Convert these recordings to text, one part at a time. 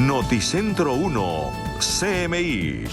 Noticentro 1, CMI.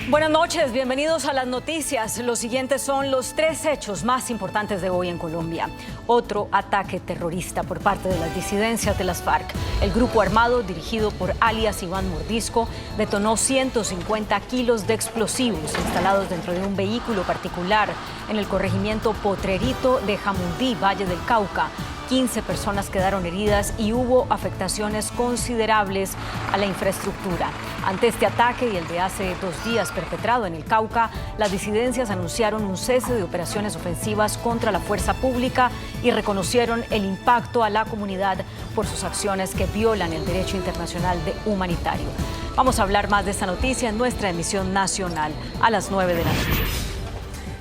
Buenas noches, bienvenidos a las noticias. Los siguientes son los 3 hechos más importantes de hoy en Colombia. Otro ataque terrorista por parte de las disidencias de las FARC. El grupo armado, dirigido por alias Iván Mordisco, detonó 150 kilos de explosivos instalados dentro de un vehículo particular en el corregimiento Potrerito de Jamundí, Valle del Cauca. 15 personas quedaron heridas y hubo afectaciones considerables a la infraestructura. Ante este ataque y el de hace 2 días perpetrado en el Cauca, las disidencias anunciaron un cese de operaciones ofensivas contra la fuerza pública y reconocieron el impacto a la comunidad por sus acciones que violan el derecho internacional humanitario. Vamos a hablar más de esta noticia en nuestra emisión nacional a las 9 de la noche.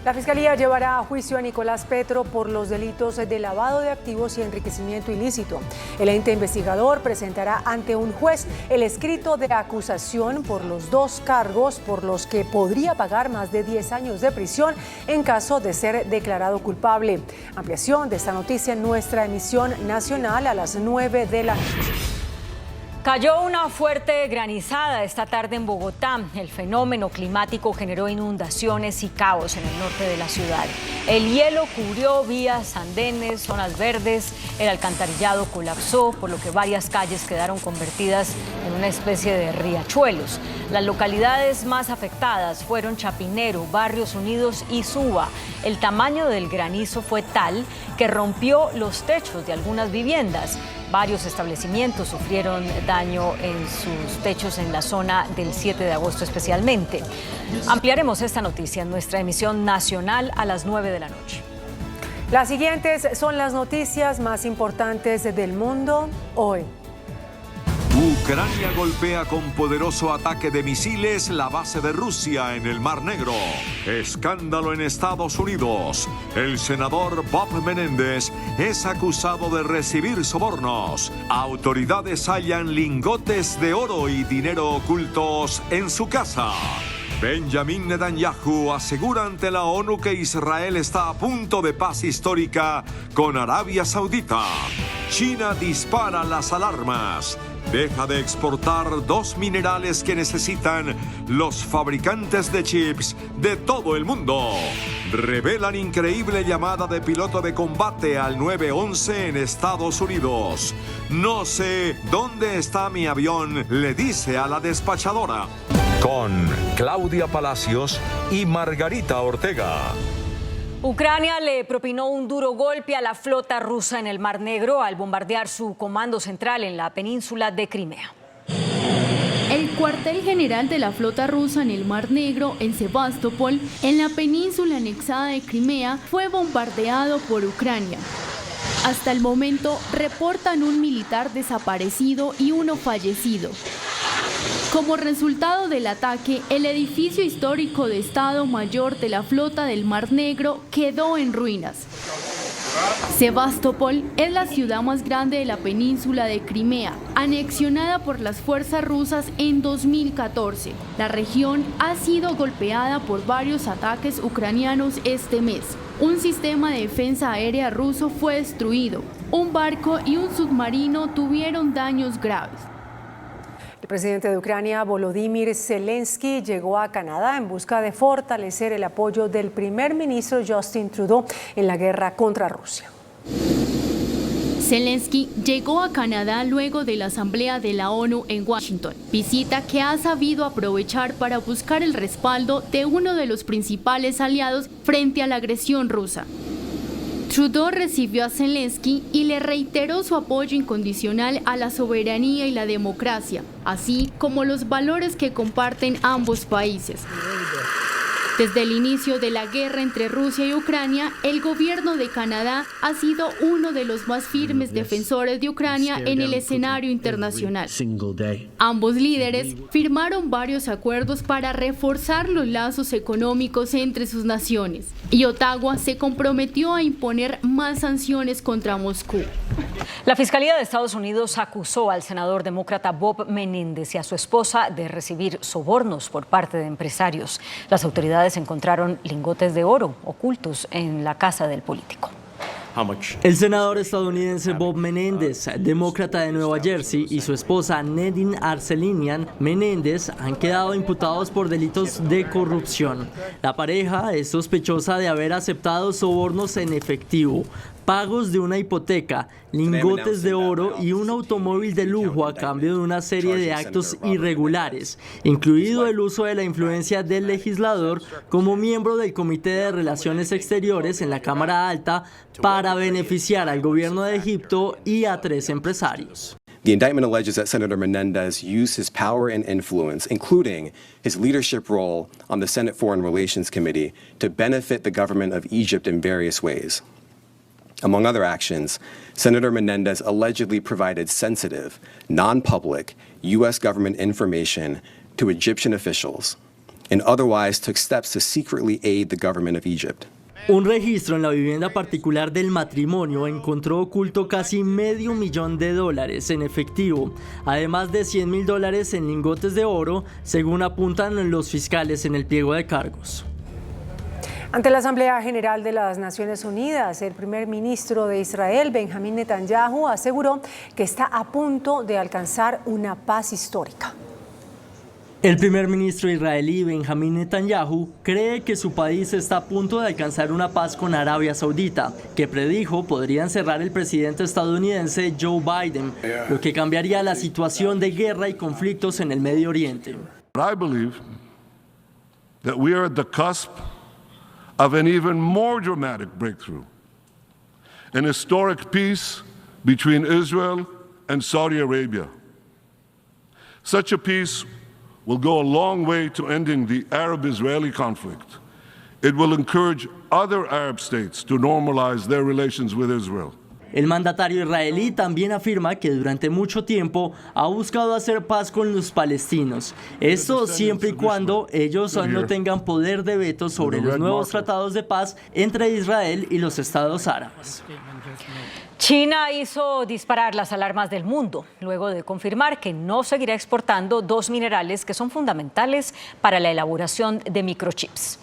La Fiscalía llevará a juicio a Nicolás Petro por los delitos de lavado de activos y enriquecimiento ilícito. El ente investigador presentará ante un juez el escrito de acusación por los 2 cargos por los que podría pagar más de 10 años de prisión en caso de ser declarado culpable. Ampliación de esta noticia en nuestra emisión nacional a las 9 de la noche. Cayó una fuerte granizada esta tarde en Bogotá. El fenómeno climático generó inundaciones y caos en el norte de la ciudad. El hielo cubrió vías, andenes, zonas verdes, el alcantarillado colapsó, por lo que varias calles quedaron convertidas en una especie de riachuelos. Las localidades más afectadas fueron Chapinero, Barrios Unidos y Suba. El tamaño del granizo fue tal que rompió los techos de algunas viviendas. Varios establecimientos sufrieron daño en sus techos en la zona del 7 de agosto especialmente. Ampliaremos esta noticia en nuestra emisión nacional a las 9 de la noche. Las siguientes son las noticias más importantes del mundo hoy. Ucrania golpea con poderoso ataque de misiles la base de Rusia en el Mar Negro. Escándalo en Estados Unidos. El senador Bob Menéndez es acusado de recibir sobornos. Autoridades hallan lingotes de oro y dinero ocultos en su casa. Benjamin Netanyahu asegura ante la ONU que Israel está a punto de paz histórica con Arabia Saudita. China dispara las alarmas. Deja de exportar 2 minerales que necesitan los fabricantes de chips de todo el mundo. Revelan increíble llamada de piloto de combate al 911 en Estados Unidos. No sé dónde está mi avión, le dice a la despachadora. Con Claudia Palacios y Margarita Ortega. Ucrania le propinó un duro golpe a la flota rusa en el Mar Negro al bombardear su comando central en la península de Crimea. El cuartel general de la flota rusa en el Mar Negro, en Sebastopol, en la península anexada de Crimea, fue bombardeado por Ucrania. Hasta el momento reportan un militar desaparecido y uno fallecido. Como resultado del ataque, el edificio histórico de Estado Mayor de la Flota del Mar Negro quedó en ruinas. Sebastopol es la ciudad más grande de la península de Crimea, anexionada por las fuerzas rusas en 2014. La región ha sido golpeada por varios ataques ucranianos este mes. Un sistema de defensa aérea ruso fue destruido. Un barco y un submarino tuvieron daños graves. El presidente de Ucrania, Volodymyr Zelensky, llegó a Canadá en busca de fortalecer el apoyo del primer ministro Justin Trudeau en la guerra contra Rusia. Zelensky llegó a Canadá luego de la Asamblea de la ONU en Washington, visita que ha sabido aprovechar para buscar el respaldo de uno de los principales aliados frente a la agresión rusa. Trudeau recibió a Zelensky y le reiteró su apoyo incondicional a la soberanía y la democracia, así como los valores que comparten ambos países. Desde el inicio de la guerra entre Rusia y Ucrania, el gobierno de Canadá ha sido uno de los más firmes defensores de Ucrania en el escenario internacional. Ambos líderes firmaron varios acuerdos para reforzar los lazos económicos entre sus naciones, y Ottawa se comprometió a imponer más sanciones contra Moscú. La Fiscalía de Estados Unidos acusó al senador demócrata Bob Menéndez y a su esposa de recibir sobornos por parte de empresarios. Las autoridades encontraron lingotes de oro ocultos en la casa del político. El senador estadounidense Bob Menéndez, demócrata de Nueva Jersey, y su esposa Nadine Arcelinian Menéndez han quedado imputados por delitos de corrupción. La pareja es sospechosa de haber aceptado sobornos en efectivo, pagos de una hipoteca, lingotes de oro y un automóvil de lujo a cambio de una serie de actos irregulares, incluido el uso de la influencia del legislador como miembro del Comité de Relaciones Exteriores en la Cámara Alta para beneficiar al gobierno de Egipto y a 3 empresarios. The indictment alleges that Senator Menendez used his power and influence, including his leadership role on the Senate Foreign Relations Committee, to benefit the government of Egypt in various ways. Among other actions, Senator Menendez allegedly provided sensitive, non-public U.S. government information to Egyptian officials and otherwise took steps to secretly aid the government of Egypt. Un registro en la vivienda particular del matrimonio encontró oculto casi $500,000 en efectivo, además de $100,000 en lingotes de oro, según apuntan los fiscales en el pliego de cargos. Ante la Asamblea General de las Naciones Unidas, el primer ministro de Israel, Benjamín Netanyahu, aseguró que está a punto de alcanzar una paz histórica. El primer ministro israelí, Benjamín Netanyahu, cree que su país está a punto de alcanzar una paz con Arabia Saudita, que predijo podrían cerrar el presidente estadounidense Joe Biden, lo que cambiaría la situación de guerra y conflictos en el Medio Oriente. I believe that we are at the cusp of an even more dramatic breakthrough, an historic peace between Israel and Saudi Arabia. Such a peace will go a long way to ending the Arab-Israeli conflict. It will encourage other Arab states to normalize their relations with Israel. El mandatario israelí también afirma que durante mucho tiempo ha buscado hacer paz con los palestinos. Esto siempre y cuando ellos no tengan poder de veto sobre los nuevos tratados de paz entre Israel y los estados árabes. China hizo disparar las alarmas del mundo luego de confirmar que no seguirá exportando 2 minerales que son fundamentales para la elaboración de microchips.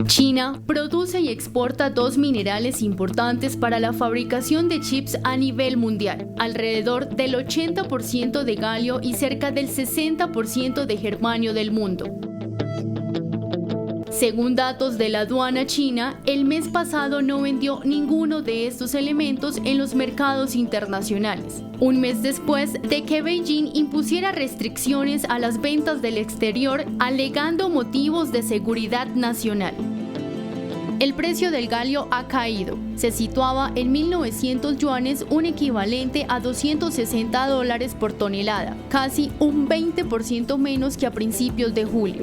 China produce y exporta 2 minerales importantes para la fabricación de chips a nivel mundial, alrededor del 80% de galio y cerca del 60% de germanio del mundo. Según datos de la aduana china, el mes pasado no vendió ninguno de estos elementos en los mercados internacionales, un mes después de que Beijing impusiera restricciones a las ventas del exterior alegando motivos de seguridad nacional. El precio del galio ha caído. Se situaba en 1.900 yuanes, un equivalente a $260 por tonelada, casi un 20% menos que a principios de julio.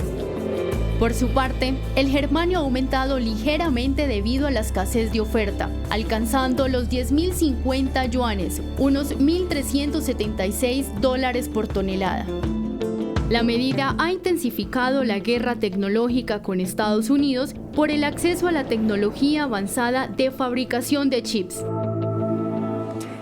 Por su parte, el germanio ha aumentado ligeramente debido a la escasez de oferta, alcanzando los 10.050 yuanes, unos $1.376 por tonelada. La medida ha intensificado la guerra tecnológica con Estados Unidos por el acceso a la tecnología avanzada de fabricación de chips.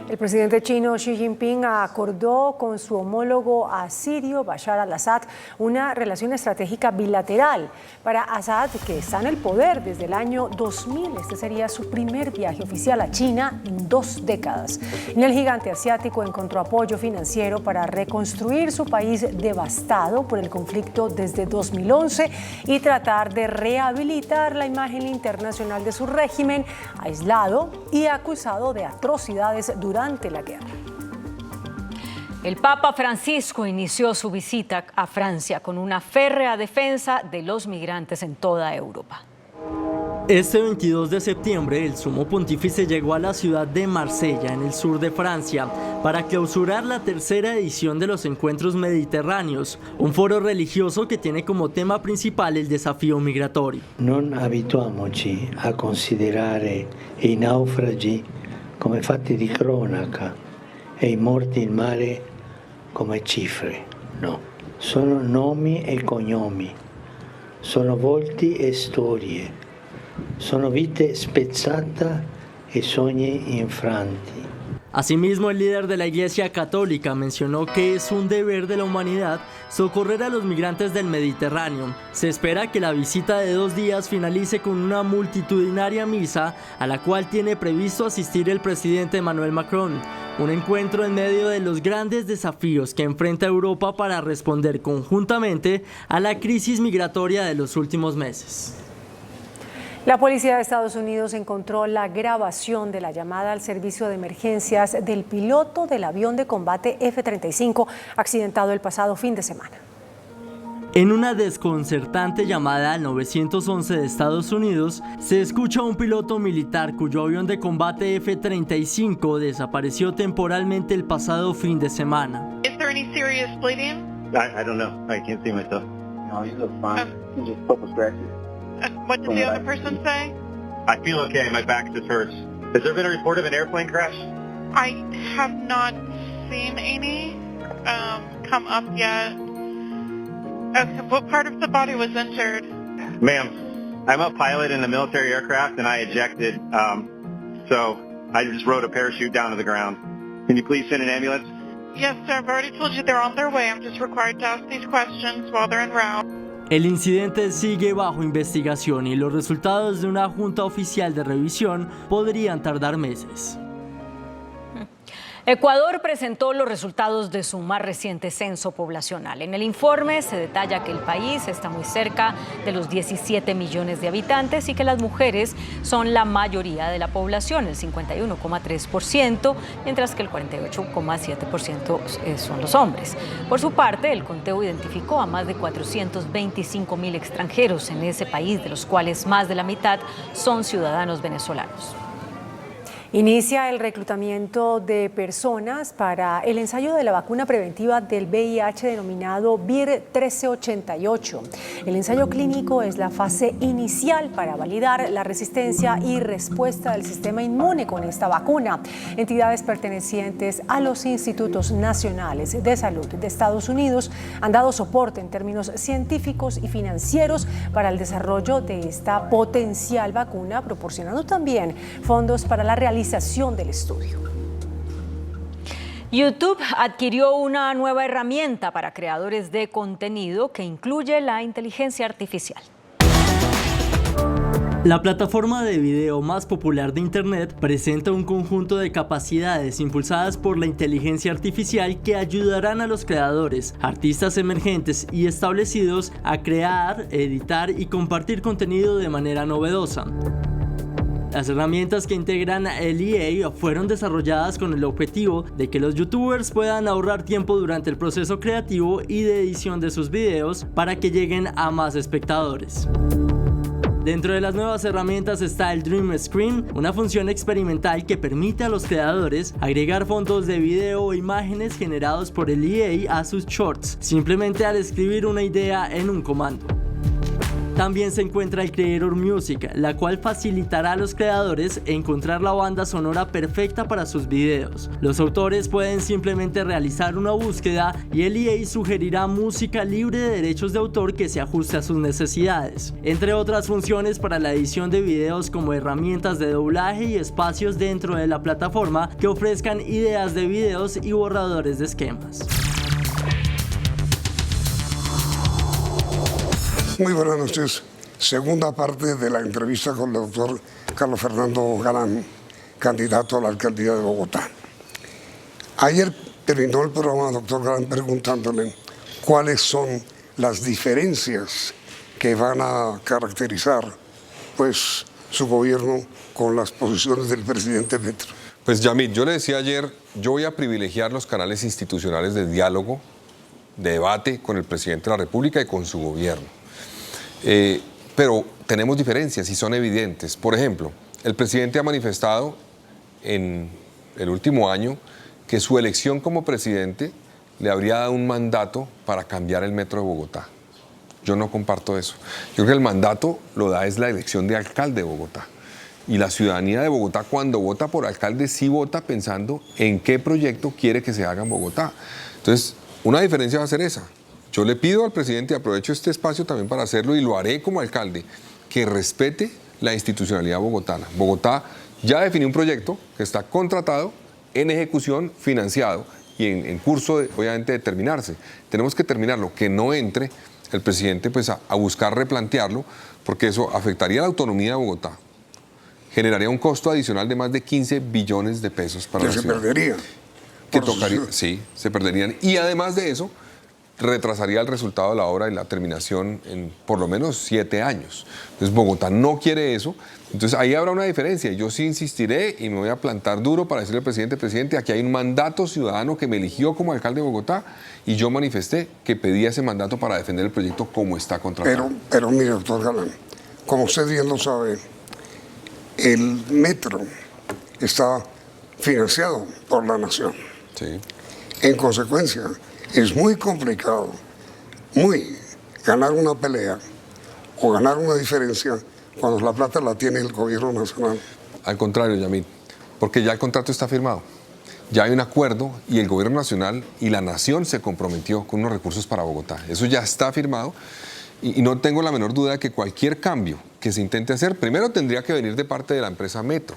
El presidente chino Xi Jinping acordó con su homólogo asirio Bashar al-Assad una relación estratégica bilateral. Para Assad, que está en el poder desde el año 2000, este sería su primer viaje oficial a China en 2 décadas. El gigante asiático encontró apoyo financiero para reconstruir su país devastado por el conflicto desde 2011 y tratar de rehabilitar la imagen internacional de su régimen, aislado y acusado de atrocidades durante la guerra. El Papa Francisco inició su visita a Francia con una férrea defensa de los migrantes en toda Europa. Este 22 de septiembre, el sumo pontífice llegó a la ciudad de Marsella, en el sur de Francia, para clausurar la 3ª edición de los Encuentros Mediterráneos, un foro religioso que tiene como tema principal el desafío migratorio. Non abituamoci a considerare i naufragi come fatti di cronaca e i morti in mare come cifre. No, sono nomi e cognomi, sono volti e storie, sono vite spezzate e sogni infranti. Asimismo, el líder de la Iglesia Católica mencionó que es un deber de la humanidad socorrer a los migrantes del Mediterráneo. Se espera que la visita de 2 días finalice con una multitudinaria misa a la cual tiene previsto asistir el presidente Emmanuel Macron. Un encuentro en medio de los grandes desafíos que enfrenta Europa para responder conjuntamente a la crisis migratoria de los últimos meses. La policía de Estados Unidos encontró la grabación de la llamada al servicio de emergencias del piloto del avión de combate F-35 accidentado el pasado fin de semana. En una desconcertante llamada al 911 de Estados Unidos, se escucha a un piloto militar cuyo avión de combate F-35 desapareció temporalmente el pasado fin de semana. Is there any serious bleeding? I don't know. I can't see myself. No, you look fine. You just put scratches. What did the other person say? I feel okay. My back just hurts. Has there been a report of an airplane crash? I have not seen any come up yet. What part of the body was injured? Ma'am, I'm a pilot in a military aircraft and I ejected, so I just rode a parachute down to the ground. Can you please send an ambulance? Yes, sir. I've already told you they're on their way. I'm just required to ask these questions while they're en route. El incidente sigue bajo investigación y los resultados de una junta oficial de revisión podrían tardar meses. Ecuador presentó los resultados de su más reciente censo poblacional. En el informe se detalla que el país está muy cerca de los 17 millones de habitantes y que las mujeres son la mayoría de la población, el 51,3%, mientras que el 48,7% son los hombres. Por su parte, el conteo identificó a más de 425.000 extranjeros en ese país, de los cuales más de la mitad son ciudadanos venezolanos. Inicia el reclutamiento de personas para el ensayo de la vacuna preventiva del VIH denominado VIR 1388. El ensayo clínico es la fase inicial para validar la resistencia y respuesta del sistema inmune con esta vacuna. Entidades pertenecientes a los Institutos Nacionales de Salud de Estados Unidos han dado soporte en términos científicos y financieros para el desarrollo de esta potencial vacuna, proporcionando también fondos para la realización del estudio. YouTube adquirió una nueva herramienta para creadores de contenido que incluye la inteligencia artificial. La plataforma de video más popular de Internet presenta un conjunto de capacidades impulsadas por la inteligencia artificial que ayudarán a los creadores, artistas emergentes y establecidos a crear, editar y compartir contenido de manera novedosa. Las herramientas que integran el EA fueron desarrolladas con el objetivo de que los youtubers puedan ahorrar tiempo durante el proceso creativo y de edición de sus videos para que lleguen a más espectadores. Dentro de las nuevas herramientas está el Dream Screen, una función experimental que permite a los creadores agregar fondos de video o imágenes generados por el EA a sus shorts, simplemente al escribir una idea en un comando. También se encuentra el Creator Music, la cual facilitará a los creadores encontrar la banda sonora perfecta para sus videos. Los autores pueden simplemente realizar una búsqueda y el EA sugerirá música libre de derechos de autor que se ajuste a sus necesidades, entre otras funciones para la edición de videos como herramientas de doblaje y espacios dentro de la plataforma que ofrezcan ideas de videos y borradores de esquemas. Muy buenas noches. Segunda parte de la entrevista con el doctor Carlos Fernando Galán, candidato a la alcaldía de Bogotá. Ayer terminó el programa, doctor Galán, preguntándole cuáles son las diferencias que van a caracterizar pues, su gobierno con las posiciones del presidente Petro. Pues Yamil, yo le decía ayer, yo voy a privilegiar los canales institucionales de diálogo, de debate con el presidente de la República y con su gobierno. Pero tenemos diferencias y son evidentes. Por ejemplo, el presidente ha manifestado en el último año que su elección como presidente le habría dado un mandato para cambiar el metro de Bogotá. Yo no comparto eso. Yo creo que el mandato lo da es la elección de alcalde de Bogotá. Y la ciudadanía de Bogotá, cuando vota por alcalde, sí vota pensando en qué proyecto quiere que se haga en Bogotá. Entonces, una diferencia va a ser esa. Yo le pido al presidente, y aprovecho este espacio también para hacerlo, y lo haré como alcalde, que respete la institucionalidad bogotana. Bogotá ya definió un proyecto que está contratado en ejecución, financiado y en curso, obviamente, de terminarse. Tenemos que terminarlo, que no entre el presidente pues, a buscar replantearlo, porque eso afectaría la autonomía de Bogotá. Generaría un costo adicional de más de 15 billones de pesos para la ciudad. Que se perdería. Que tocaría, sí, se perderían. Y además de eso, retrasaría el resultado de la obra y la terminación en por lo menos 7 años. Entonces Bogotá no quiere eso. Entonces ahí habrá una diferencia. Yo sí insistiré y me voy a plantar duro para decirle al presidente, aquí hay un mandato ciudadano que me eligió como alcalde de Bogotá y yo manifesté que pedía ese mandato para defender el proyecto como está contratado. Pero mire, doctor Galán, como usted bien lo sabe, el metro está financiado por la nación. Sí. En consecuencia, es muy complicado, ganar una pelea o ganar una diferencia cuando la plata la tiene el gobierno nacional. Al contrario, Yamil, porque ya el contrato está firmado. Ya hay un acuerdo y el gobierno nacional y la nación se comprometió con unos recursos para Bogotá. Eso ya está firmado y no tengo la menor duda de que cualquier cambio que se intente hacer, primero tendría que venir de parte de la empresa Metro,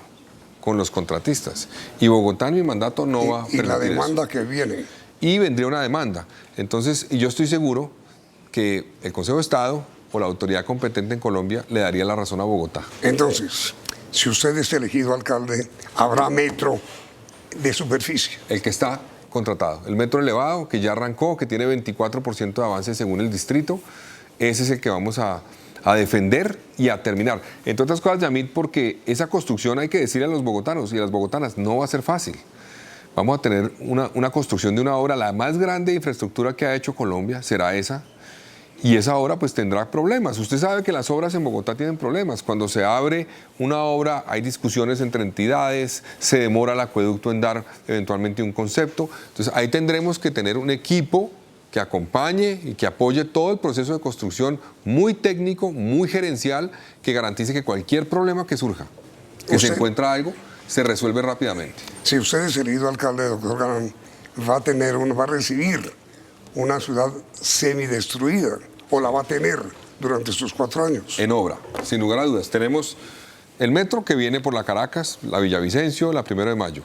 con los contratistas. Y Bogotá en mi mandato no va a permitir la demanda eso. que viene. Y vendría una demanda. Entonces, y yo estoy seguro que el Consejo de Estado o la autoridad competente en Colombia le daría la razón a Bogotá. Entonces, si usted es elegido alcalde, habrá metro de superficie. El que está contratado. El metro elevado, que ya arrancó, que tiene 24% de avance según el distrito, ese es el que vamos a defender y a terminar. Entre otras cosas, Yamil, porque esa construcción hay que decirle a los bogotanos y a las bogotanas, no va a ser fácil. Vamos a tener una construcción de una obra, la más grande de infraestructura que ha hecho Colombia será esa, y esa obra pues tendrá problemas. Usted sabe que las obras en Bogotá tienen problemas. Cuando se abre una obra hay discusiones entre entidades, se demora el acueducto en dar eventualmente un concepto. Entonces ahí tendremos que tener un equipo que acompañe y que apoye todo el proceso de construcción muy técnico, muy gerencial, que garantice que cualquier problema que surja, que se encuentra algo, se resuelve rápidamente. Si usted es elegido alcalde, doctor Galán, va a recibir una ciudad semidestruida, o la va a tener durante estos 4 años. En obra, sin lugar a dudas. Tenemos el metro que viene por la Caracas, la Villavicencio, la 1 de Mayo.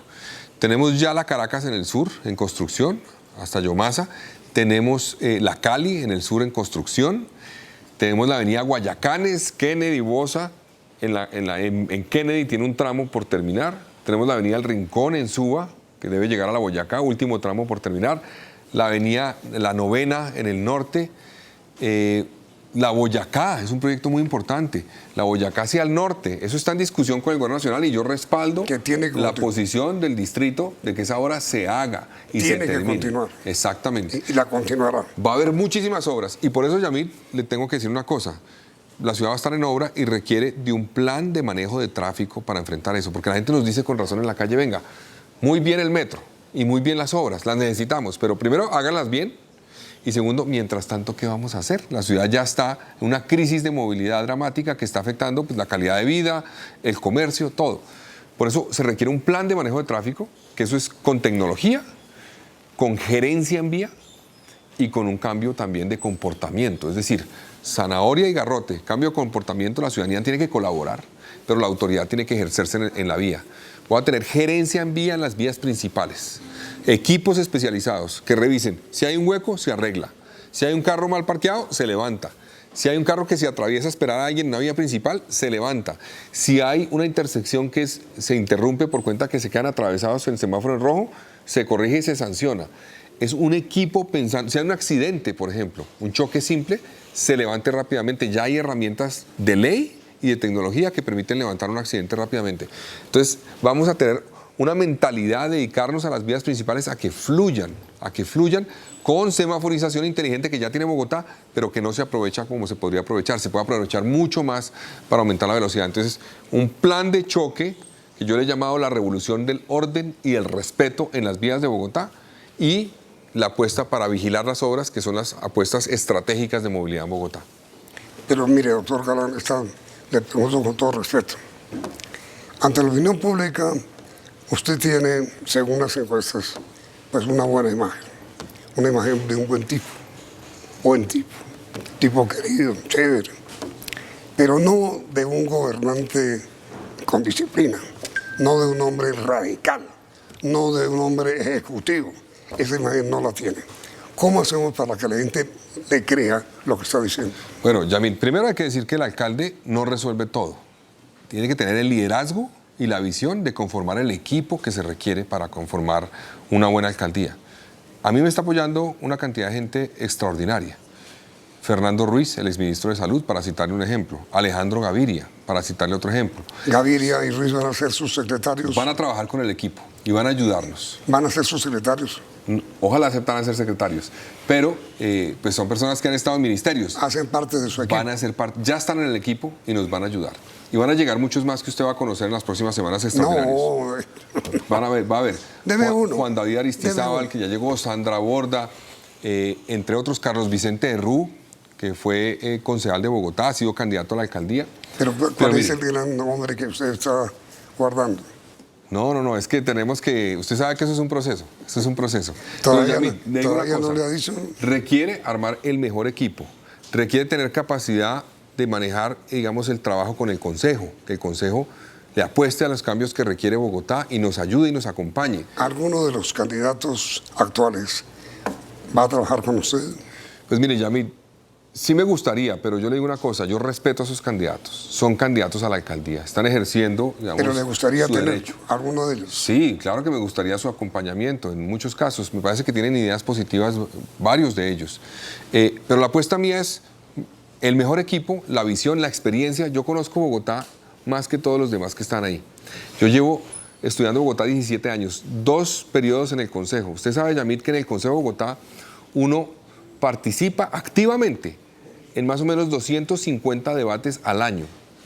Tenemos ya la Caracas en el sur, en construcción, hasta Yomasa. Tenemos la Cali en el sur en construcción. Tenemos la avenida Guayacanes, Kennedy, Bosa. En Kennedy tiene un tramo por terminar. Tenemos la avenida El Rincón en Suba, que debe llegar a la Boyacá, último tramo por terminar. La avenida La Novena en el norte. La Boyacá es un proyecto muy importante. La Boyacá hacia el norte. Eso está en discusión con el gobierno nacional y yo respaldo la posición del distrito de que esa obra se haga y se termine. Tiene que continuar. Exactamente. Y la continuará. Va a haber muchísimas obras. Y por eso, Yamil, le tengo que decir una cosa. La ciudad va a estar en obra y requiere de un plan de manejo de tráfico para enfrentar eso. Porque la gente nos dice con razón en la calle, venga, muy bien el metro y muy bien las obras, las necesitamos, pero primero háganlas bien y segundo, mientras tanto, ¿qué vamos a hacer? La ciudad ya está en una crisis de movilidad dramática que está afectando pues, la calidad de vida, el comercio, todo. Por eso se requiere un plan de manejo de tráfico, que eso es con tecnología, con gerencia en vía y con un cambio también de comportamiento. Es decir, zanahoria y garrote, cambio de comportamiento, la ciudadanía tiene que colaborar, pero la autoridad tiene que ejercerse en la vía. Voy a tener gerencia en vía en las vías principales, equipos especializados que revisen, si hay un hueco, se arregla, si hay un carro mal parqueado, se levanta, si hay un carro que se atraviesa a esperar a alguien en una vía principal, se levanta, si hay una intersección que se interrumpe por cuenta que se quedan atravesados en el semáforo en rojo, se corrige y se sanciona. Es un equipo pensando, si hay un accidente, por ejemplo, un choque simple, se levante rápidamente, ya hay herramientas de ley y de tecnología que permiten levantar un accidente rápidamente. Entonces, vamos a tener una mentalidad de dedicarnos a las vías principales a que fluyan con semaforización inteligente que ya tiene Bogotá, pero que no se aprovecha como se podría aprovechar. Se puede aprovechar mucho más para aumentar la velocidad. Entonces, un plan de choque que yo le he llamado la revolución del orden y el respeto en las vías de Bogotá y la apuesta para vigilar las obras, que son las apuestas estratégicas de movilidad en Bogotá. Pero mire, doctor Galán, le pregunto con todo respeto. Ante la opinión pública, usted tiene, según las encuestas, pues una buena imagen. Una imagen de un buen tipo querido, chévere. Pero no de un gobernante con disciplina, no de un hombre radical, no de un hombre ejecutivo. Esa imagen no la tiene. ¿Cómo hacemos para que la gente le crea lo que está diciendo? Bueno, Yamil, primero hay que decir que el alcalde no resuelve todo. Tiene que tener el liderazgo y la visión de conformar el equipo que se requiere para conformar una buena alcaldía. A mí me está apoyando una cantidad de gente extraordinaria. Fernando Ruiz, el exministro de Salud, para citarle un ejemplo. Alejandro Gaviria, para citarle otro ejemplo. Gaviria y Ruiz van a ser sus secretarios. Van a trabajar con el equipo y van a ayudarnos. ¿Van a ser sus secretarios? Ojalá aceptaran ser secretarios, pero pues son personas que han estado en ministerios. Hacen parte de su equipo. Van a ser parte, ya están en el equipo y nos van a ayudar. Y van a llegar muchos más que usted va a conocer en las próximas semanas extraordinarias. No. Va a ver. Deme uno. Juan David Aristizábal, que ya llegó, Sandra Borda, entre otros Carlos Vicente de Rú, que fue concejal de Bogotá, ha sido candidato a la alcaldía. Pero ¿cuál es el gran nombre que usted está guardando? No, es que tenemos que... Usted sabe que eso es un proceso, ¿Todavía no le ha dicho? Requiere armar el mejor equipo, requiere tener capacidad de manejar, digamos, el trabajo con el Consejo, que el Consejo le apueste a los cambios que requiere Bogotá y nos ayude y nos acompañe. ¿Alguno de los candidatos actuales va a trabajar con usted? Pues mire, Yamil, sí me gustaría, pero yo le digo una cosa, yo respeto a esos candidatos, son candidatos a la alcaldía, están ejerciendo, digamos, ¿pero le gustaría su tener derecho. alguno de ellos? Sí, claro que me gustaría su acompañamiento, en muchos casos, me parece que tienen ideas positivas varios de ellos, pero la apuesta mía es el mejor equipo, la visión, la experiencia. Yo conozco Bogotá más que todos los demás que están ahí. Yo llevo estudiando Bogotá 17 años, 2 periodos en el Consejo. Usted sabe, Yamil, que en el Consejo de Bogotá uno participa activamente en más o menos 250 debates al año.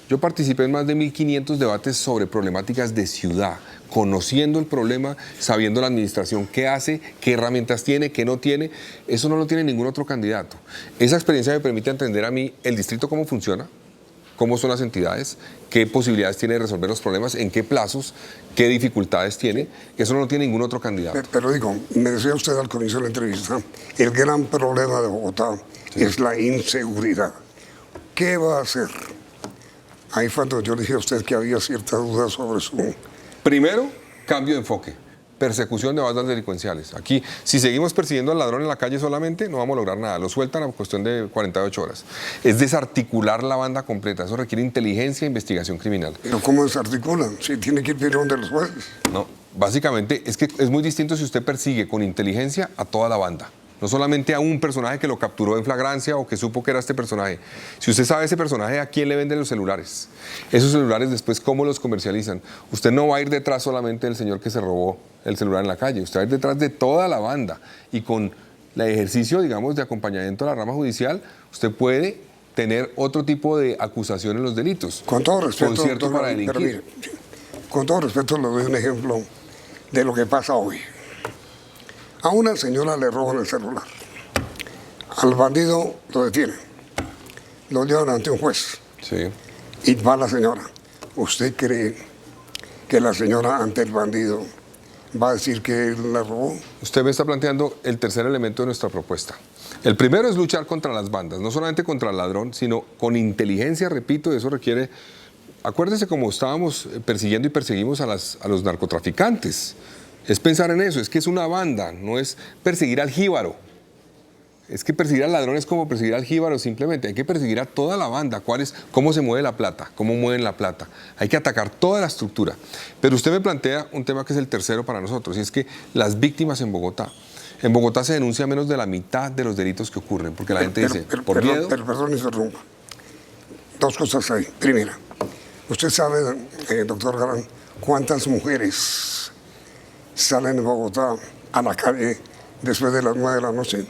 Yo participé en más de 1.500 debates sobre problemáticas de ciudad, conociendo el problema, sabiendo la administración qué hace, qué herramientas tiene, qué no tiene. Eso no lo tiene ningún otro candidato. Esa experiencia me permite entender a mí el distrito cómo funciona, cómo son las entidades, qué posibilidades tiene de resolver los problemas, en qué plazos, qué dificultades tiene. Eso no lo tiene ningún otro candidato. Pero digo, me decía usted al comienzo de la entrevista, el gran problema de Bogotá es la inseguridad. ¿Qué va a hacer? Ahí fue cuando yo le dije a usted que había cierta duda sobre su... Primero, cambio de enfoque. Persecución de bandas delincuenciales. Aquí, si seguimos persiguiendo al ladrón en la calle solamente, no vamos a lograr nada. Lo sueltan a cuestión de 48 horas. Es desarticular la banda completa. Eso requiere inteligencia e investigación criminal. ¿Pero cómo desarticulan? Si tiene que ir pirón de los jueces. No, básicamente es que es muy distinto si usted persigue con inteligencia a toda la banda. No solamente a un personaje que lo capturó en flagrancia o que supo que era este personaje. Si usted sabe ese personaje, ¿a quién le venden los celulares? Esos celulares después, ¿cómo los comercializan? Usted no va a ir detrás solamente del señor que se robó el celular en la calle. Usted va a ir detrás de toda la banda. Y con el ejercicio, digamos, de acompañamiento a la rama judicial, usted puede tener otro tipo de acusación en los delitos. Con todo respeto, concierto doctor, para delinquir. mire, con todo respeto le doy un ejemplo de lo que pasa hoy. A una señora le roban el celular. Al bandido lo detienen. Lo llevan ante un juez. Sí. Y va la señora. ¿Usted cree que la señora ante el bandido va a decir que él la robó? Usted me está planteando el tercer elemento de nuestra propuesta. El primero es luchar contra las bandas, no solamente contra el ladrón, sino con inteligencia, repito, eso requiere... Acuérdese cómo estábamos persiguiendo y perseguimos a los narcotraficantes. Es pensar en eso, es que es una banda, no es perseguir al jíbaro. Es que perseguir al ladrón es como perseguir al jíbaro simplemente. Hay que perseguir a toda la banda. ¿Cómo se mueve la plata? ¿Cómo mueven la plata? Hay que atacar toda la estructura. Pero usted me plantea un tema que es el tercero para nosotros, y es que las víctimas en Bogotá se denuncia menos de la mitad de los delitos que ocurren, porque la gente dice, por miedo... Pero perdón, interrumpa. 2 cosas ahí. Primera, usted sabe, doctor Galán, cuántas mujeres salen en Bogotá a la calle después de las 9 de la noche.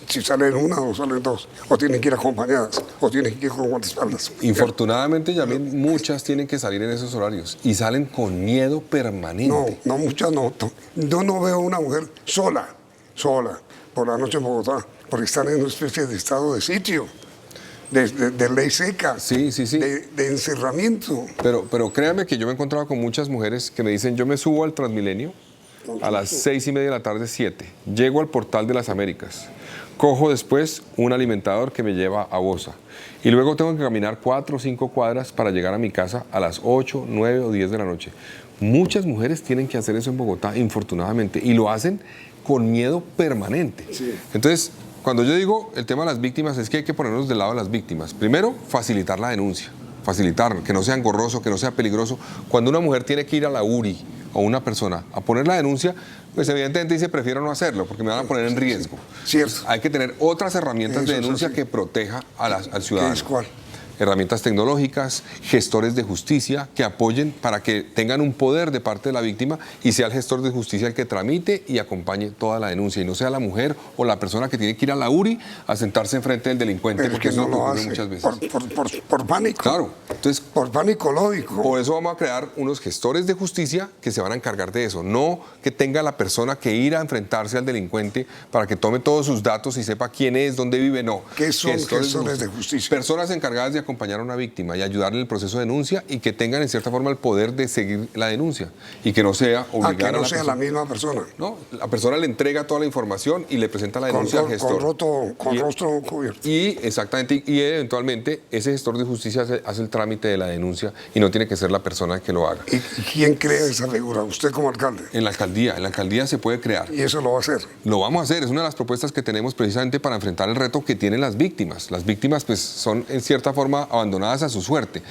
Si salen una o salen 2, o tienen que ir acompañadas, o tienen que ir con guardaespaldas. Infortunadamente, Yamil, muchas tienen que salir en esos horarios y salen con miedo permanente. No, muchas no. Yo no veo una mujer sola, por la noche en Bogotá, porque están en una especie de estado de sitio. De ley seca, sí. De encerramiento. Pero créame que yo me he encontrado con muchas mujeres que me dicen, yo me subo al Transmilenio a las 6:30 de la tarde, 7. Llego al Portal de las Américas. Cojo después un alimentador que me lleva a Bosa. Y luego tengo que caminar 4 o 5 cuadras para llegar a mi casa a las 8, 9 o 10 de la noche. Muchas mujeres tienen que hacer eso en Bogotá, infortunadamente, y lo hacen con miedo permanente. Sí. Entonces, cuando yo digo el tema de las víctimas, es que hay que ponernos del lado de las víctimas. Primero, facilitar la denuncia, facilitar, que no sea engorroso, que no sea peligroso. Cuando una mujer tiene que ir a la URI o una persona a poner la denuncia, pues evidentemente dice, prefiero no hacerlo, porque me van a poner en riesgo. Cierto. Hay que tener otras herramientas de denuncia que proteja al ciudadano. ¿Qué es cuál? Herramientas tecnológicas, gestores de justicia que apoyen para que tengan un poder de parte de la víctima y sea el gestor de justicia el que tramite y acompañe toda la denuncia y no sea la mujer o la persona que tiene que ir a la URI a sentarse enfrente del delincuente. Pero porque que eso no lo ocurre hace muchas veces. Por pánico. Claro. Entonces, por pánico lógico. Por eso vamos a crear unos gestores de justicia que se van a encargar de eso. No que tenga la persona que ir a enfrentarse al delincuente para que tome todos sus datos y sepa quién es, dónde vive. No. ¿Qué son gestores de justicia? Personas encargadas de acompañar a una víctima y ayudarle en el proceso de denuncia y que tengan en cierta forma el poder de seguir la denuncia y que no sea obligar que no sea la misma persona. No, la persona le entrega toda la información y le presenta la denuncia al gestor. Con rostro cubierto. Y exactamente, y eventualmente ese gestor de justicia hace el trámite de la denuncia y no tiene que ser la persona que lo haga. ¿Y quién crea esa figura? ¿Usted como alcalde? En la alcaldía se puede crear. ¿Y eso lo va a hacer? Lo vamos a hacer, es una de las propuestas que tenemos precisamente para enfrentar el reto que tienen las víctimas. Las víctimas pues son en cierta forma abandonadas a su suerte.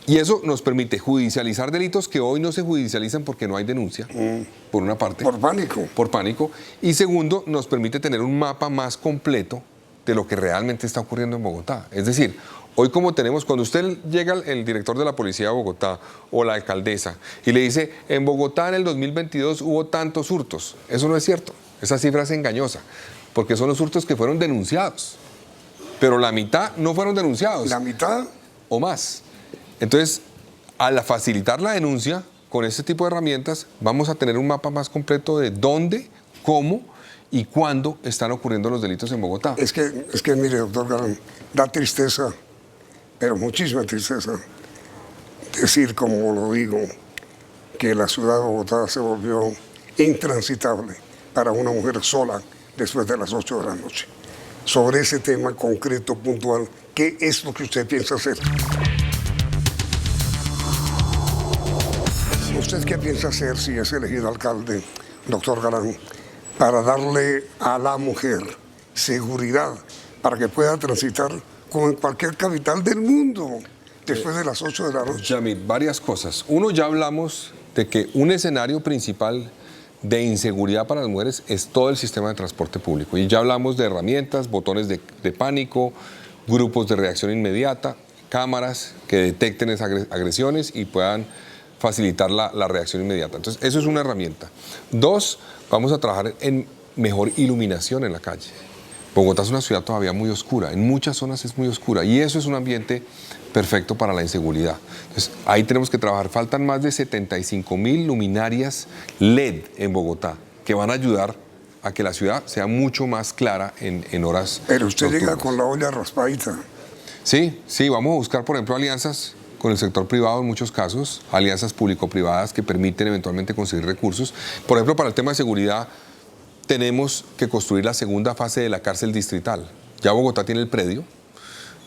Y eso nos permite judicializar delitos que hoy no se judicializan porque no hay denuncia, por una parte. Por pánico. Por pánico. Y segundo, nos permite tener un mapa más completo de lo que realmente está ocurriendo en Bogotá. Es decir, hoy como tenemos, cuando usted llega el director de la Policía de Bogotá o la alcaldesa y le dice, en Bogotá en el 2022 hubo tantos hurtos. Eso no es cierto. Esa cifra es engañosa, porque son los hurtos que fueron denunciados. Pero la mitad no fueron denunciados. ¿La mitad? O más. Entonces, al facilitar la denuncia con este tipo de herramientas, vamos a tener un mapa más completo de dónde, cómo y cuándo están ocurriendo los delitos en Bogotá. Es que mire, doctor Galán, da tristeza, pero muchísima tristeza, decir, como lo digo, que la ciudad de Bogotá se volvió intransitable para una mujer sola después de las 8 de la noche. Sobre ese tema concreto, puntual, ¿qué es lo que usted piensa hacer? ¿Usted qué piensa hacer si es elegido alcalde, doctor Galán, para darle a la mujer seguridad para que pueda transitar como en cualquier capital del mundo después de las 8 de la noche? Yamil, varias cosas. Uno, ya hablamos de que un escenario principal de inseguridad para las mujeres es todo el sistema de transporte público. Y ya hablamos de herramientas, botones de pánico, grupos de reacción inmediata, cámaras que detecten esas agresiones y puedan facilitar la reacción inmediata. Entonces, eso es una herramienta. Dos, vamos a trabajar en mejor iluminación en la calle. Bogotá es una ciudad todavía muy oscura, en muchas zonas es muy oscura y eso es un ambiente perfecto para la inseguridad. Entonces, ahí tenemos que trabajar. Faltan más de 75.000 luminarias LED en Bogotá que van a ayudar a que la ciudad sea mucho más clara en horas Pero usted nocturnas. llega con la olla raspadita. Sí, vamos a buscar, por ejemplo, alianzas con el sector privado en muchos casos, alianzas público-privadas que permiten eventualmente conseguir recursos. Por ejemplo, para el tema de seguridad, tenemos que construir la segunda fase de la cárcel distrital. Ya Bogotá tiene el predio,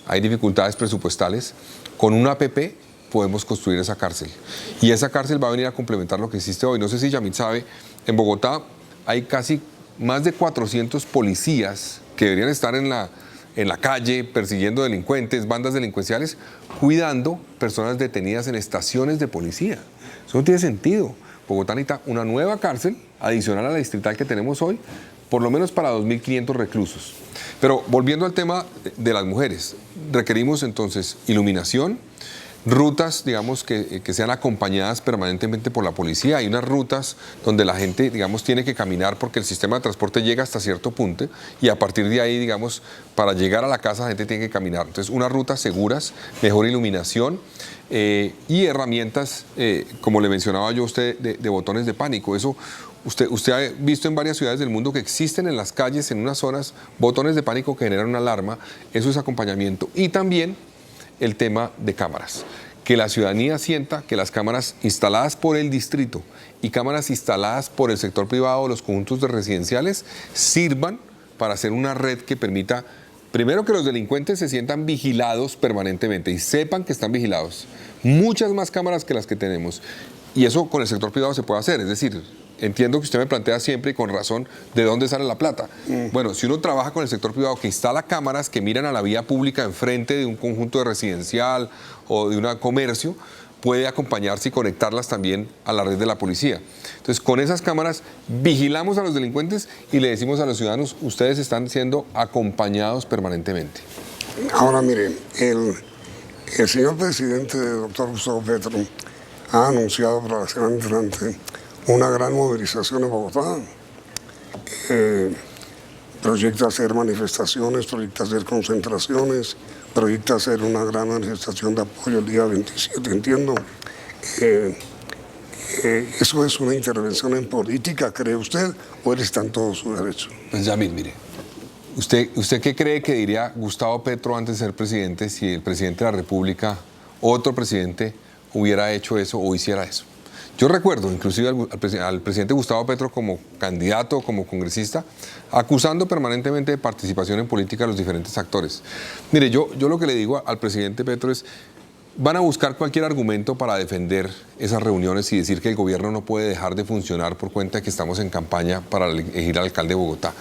hay dificultades presupuestales. Con una APP podemos construir esa cárcel. Y esa cárcel va a venir a complementar lo que existe hoy. No sé si Yamil sabe, en Bogotá hay casi más de 400 policías que deberían estar en la calle persiguiendo delincuentes, bandas delincuenciales, cuidando personas detenidas en estaciones de policía. Eso no tiene sentido. Bogotá necesita una nueva cárcel adicional a la distrital que tenemos hoy, por lo menos para 2.500 reclusos. Pero volviendo al tema de las mujeres, requerimos entonces iluminación, rutas, digamos, que sean acompañadas permanentemente por la policía. Hay unas rutas donde la gente, digamos, tiene que caminar porque el sistema de transporte llega hasta cierto punto y a partir de ahí, digamos, para llegar a la casa la gente tiene que caminar. Entonces, unas rutas seguras, mejor iluminación y herramientas, como le mencionaba yo a usted, de botones de pánico. Eso usted ha visto en varias ciudades del mundo que existen en las calles, en unas zonas, botones de pánico que generan una alarma. Eso es acompañamiento. Y también el tema de cámaras. Que la ciudadanía sienta que las cámaras instaladas por el distrito y cámaras instaladas por el sector privado o los conjuntos de residenciales sirvan para hacer una red que permita, primero, que los delincuentes se sientan vigilados permanentemente y sepan que están vigilados. Muchas más cámaras que las que tenemos. Y eso con el sector privado se puede hacer, es decir, entiendo que usted me plantea siempre y con razón de dónde sale la plata. Bueno, si uno trabaja con el sector privado que instala cámaras que miran a la vía pública enfrente de un conjunto de residencial o de un comercio, puede acompañarse y conectarlas también a la red de la policía. Entonces, con esas cámaras vigilamos a los delincuentes y le decimos a los ciudadanos, ustedes están siendo acompañados permanentemente. Ahora, mire, el señor presidente, doctor Gustavo Petro, ha anunciado para la semana entrante una gran movilización en Bogotá. Proyecta hacer manifestaciones, proyecta hacer concentraciones, proyecta hacer una gran manifestación de apoyo el día 27, entiendo. ¿Eso es una intervención en política, cree usted, o él está en todo su derecho? Pues Yamil, mire, ¿usted qué cree que diría Gustavo Petro antes de ser presidente si el presidente de la República, otro presidente, hubiera hecho eso o hiciera eso? Yo recuerdo inclusive al presidente Gustavo Petro como candidato, como congresista, acusando permanentemente de participación en política a los diferentes actores. Mire, yo lo que le digo al presidente Petro es, van a buscar cualquier argumento para defender esas reuniones y decir que el gobierno no puede dejar de funcionar por cuenta de que estamos en campaña para elegir al alcalde de Bogotá.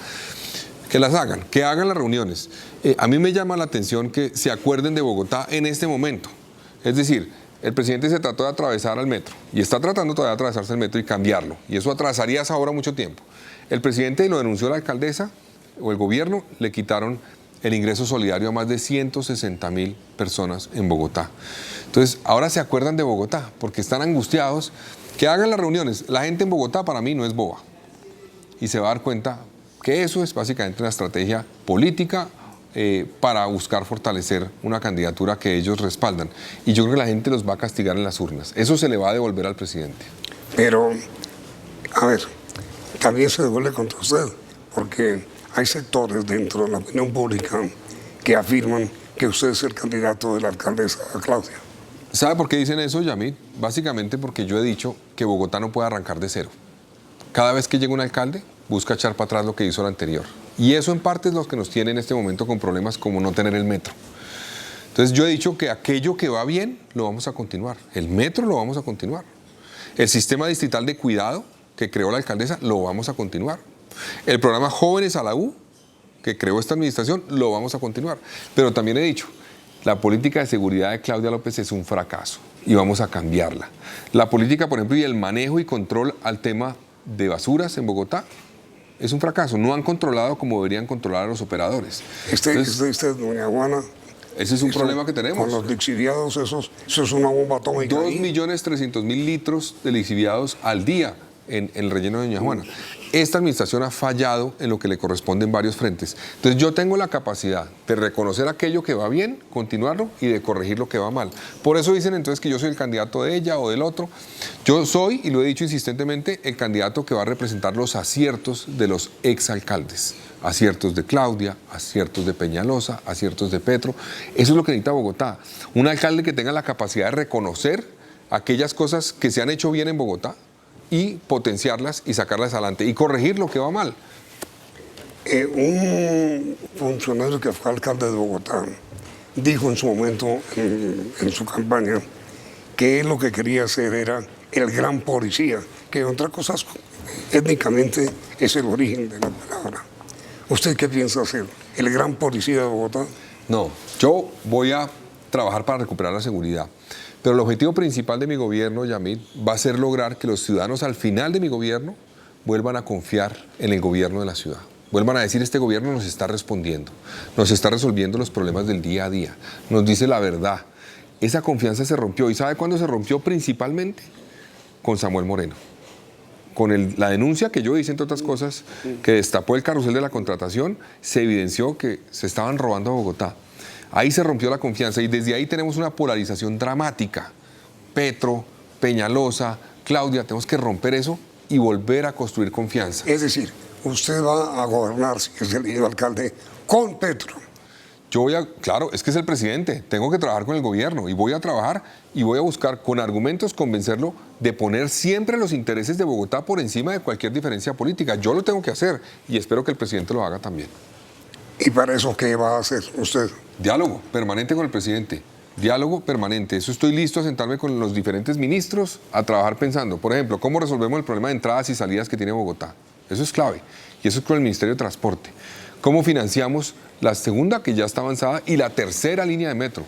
Que las hagan, que hagan las reuniones. A mí me llama la atención que se acuerden de Bogotá en este momento. Es decir, el presidente se trató de atravesar al metro y está tratando todavía de atravesarse el metro y cambiarlo. Y eso atrasaría esa obra mucho tiempo. El presidente lo denunció la alcaldesa o el gobierno, le quitaron el ingreso solidario a más de 160.000 personas en Bogotá. Entonces, ahora se acuerdan de Bogotá porque están angustiados. Que hagan las reuniones. La gente en Bogotá para mí no es boba. Y se va a dar cuenta que eso es básicamente una estrategia política para buscar fortalecer una candidatura que ellos respaldan. Y yo creo que la gente los va a castigar en las urnas. Eso se le va a devolver al presidente. Pero, a ver, también se devuelve contra usted, porque hay sectores dentro de la opinión pública que afirman que usted es el candidato de la alcaldesa Claudia. ¿Sabe por qué dicen eso, Yamil? Básicamente porque yo he dicho que Bogotá no puede arrancar de cero. Cada vez que llega un alcalde, busca echar para atrás lo que hizo el anterior. Y eso en parte es lo que nos tiene en este momento con problemas como no tener el metro. Entonces yo he dicho que aquello que va bien lo vamos a continuar. El metro lo vamos a continuar. El sistema distrital de cuidado que creó la alcaldesa lo vamos a continuar. El programa Jóvenes a la U que creó esta administración lo vamos a continuar. Pero también he dicho, la política de seguridad de Claudia López es un fracaso y vamos a cambiarla. La política, por ejemplo, y el manejo y control al tema de basuras en Bogotá es un fracaso. No han controlado como deberían controlar a los operadores. Doña Juana, ese es un problema que tenemos. Con los lixiviados, eso es una bomba atómica. 2.300.000 litros de lixiviados al día en el relleno de Doña Juana. Esta administración ha fallado en lo que le corresponde en varios frentes. Entonces yo tengo la capacidad de reconocer aquello que va bien, continuarlo y de corregir lo que va mal. Por eso dicen entonces que yo soy el candidato de ella o del otro. Yo soy, y lo he dicho insistentemente, el candidato que va a representar los aciertos de los exalcaldes. Aciertos de Claudia, aciertos de Peñalosa, aciertos de Petro. Eso es lo que necesita Bogotá. Un alcalde que tenga la capacidad de reconocer aquellas cosas que se han hecho bien en Bogotá y potenciarlas y sacarlas adelante y corregir lo que va mal. Un funcionario que fue alcalde de Bogotá dijo en su momento, en su campaña, que él lo que quería hacer era el gran policía, que entre cosas étnicamente es el origen de la palabra. ¿Usted qué piensa hacer? ¿El gran policía de Bogotá? No, yo voy a trabajar para recuperar la seguridad. Pero el objetivo principal de mi gobierno, Yamil, va a ser lograr que los ciudadanos al final de mi gobierno vuelvan a confiar en el gobierno de la ciudad. Vuelvan a decir, este gobierno nos está respondiendo, nos está resolviendo los problemas del día a día, nos dice la verdad. Esa confianza se rompió. ¿Y sabe cuándo se rompió principalmente? Con Samuel Moreno. Con la denuncia que yo hice, entre otras cosas, que destapó el carrusel de la contratación, se evidenció que se estaban robando a Bogotá. Ahí se rompió la confianza y desde ahí tenemos una polarización dramática. Petro, Peñalosa, Claudia, tenemos que romper eso y volver a construir confianza. Es decir, usted va a gobernar, si es elegido alcalde, con Petro. Yo voy a, claro, es que es el presidente, tengo que trabajar con el gobierno y voy a trabajar y voy a buscar con argumentos convencerlo de poner siempre los intereses de Bogotá por encima de cualquier diferencia política. Yo lo tengo que hacer y espero que el presidente lo haga también. ¿Y para eso qué va a hacer usted? Diálogo permanente con el presidente. diálogo permanente. Eso estoy listo a sentarme con los diferentes ministros a trabajar pensando, por ejemplo, cómo resolvemos el problema de entradas y salidas que tiene Bogotá. Eso es clave. Y eso es con el Ministerio de Transporte. ¿Cómo financiamos la segunda, que ya está avanzada, y la tercera línea de metro?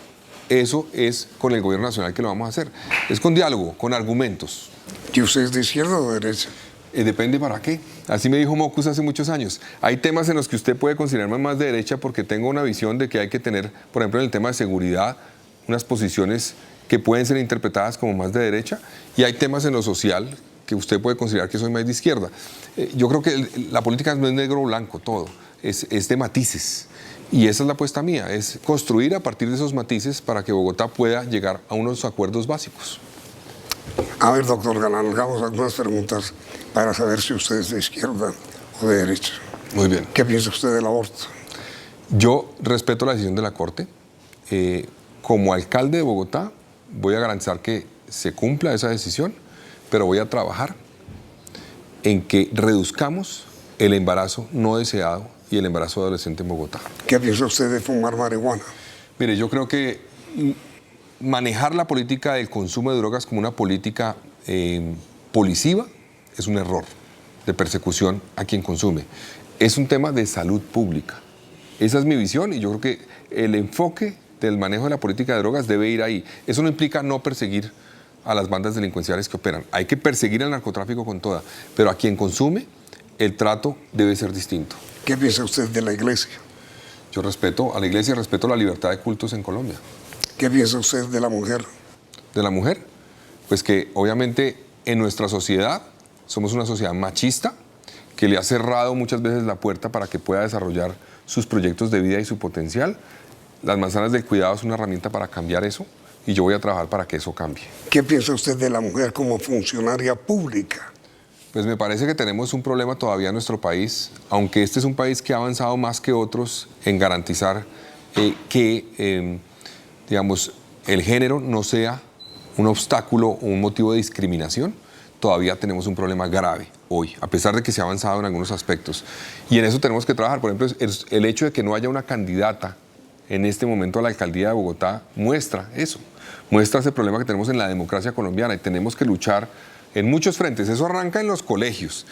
Eso es con el gobierno nacional que lo vamos a hacer. Es con diálogo, con argumentos. ¿Y usted es de izquierda o de derecha? Depende para qué. Así me dijo Mocus hace muchos años. Hay temas en los que usted puede considerarme más de derecha porque tengo una visión de que hay que tener, por ejemplo, en el tema de seguridad, unas posiciones que pueden ser interpretadas como más de derecha, y hay temas en lo social que usted puede considerar que soy más de izquierda. Yo creo que la política no es negro o blanco, todo. Es de matices. Y esa es la apuesta mía, es construir a partir de esos matices para que Bogotá pueda llegar a unos acuerdos básicos. A ver, doctor Galán, hagamos algunas preguntas para saber si usted es de izquierda o de derecha. Muy bien. ¿Qué piensa usted del aborto? Yo respeto la decisión de la Corte. Como alcalde de Bogotá, voy a garantizar que se cumpla esa decisión, pero voy a trabajar en que reduzcamos el embarazo no deseado y el embarazo adolescente en Bogotá. ¿Qué piensa usted de fumar marihuana? Mire, yo creo que manejar la política del consumo de drogas como una política policiva es un error de persecución a quien consume. Es un tema de salud pública. Esa es mi visión y yo creo que el enfoque del manejo de la política de drogas debe ir ahí. Eso no implica no perseguir a las bandas delincuenciales que operan. Hay que perseguir al narcotráfico con toda, pero a quien consume, el trato debe ser distinto. ¿Qué piensa usted de la iglesia? Yo respeto a la iglesia y respeto la libertad de cultos en Colombia. ¿Qué piensa usted de la mujer? ¿De la mujer? Pues que obviamente en nuestra sociedad somos una sociedad machista que le ha cerrado muchas veces la puerta para que pueda desarrollar sus proyectos de vida y su potencial. Las manzanas del cuidado es una herramienta para cambiar eso y yo voy a trabajar para que eso cambie. ¿Qué piensa usted de la mujer como funcionaria pública? Pues me parece que tenemos un problema todavía en nuestro país, aunque este es un país que ha avanzado más que otros en garantizar que el género no sea un obstáculo o un motivo de discriminación. Todavía tenemos un problema grave hoy, a pesar de que se ha avanzado en algunos aspectos. Y en eso tenemos que trabajar. Por ejemplo, el hecho de que no haya una candidata en este momento a la alcaldía de Bogotá muestra eso, muestra ese problema que tenemos en la democracia colombiana y tenemos que luchar en muchos frentes. Eso arranca en los colegios,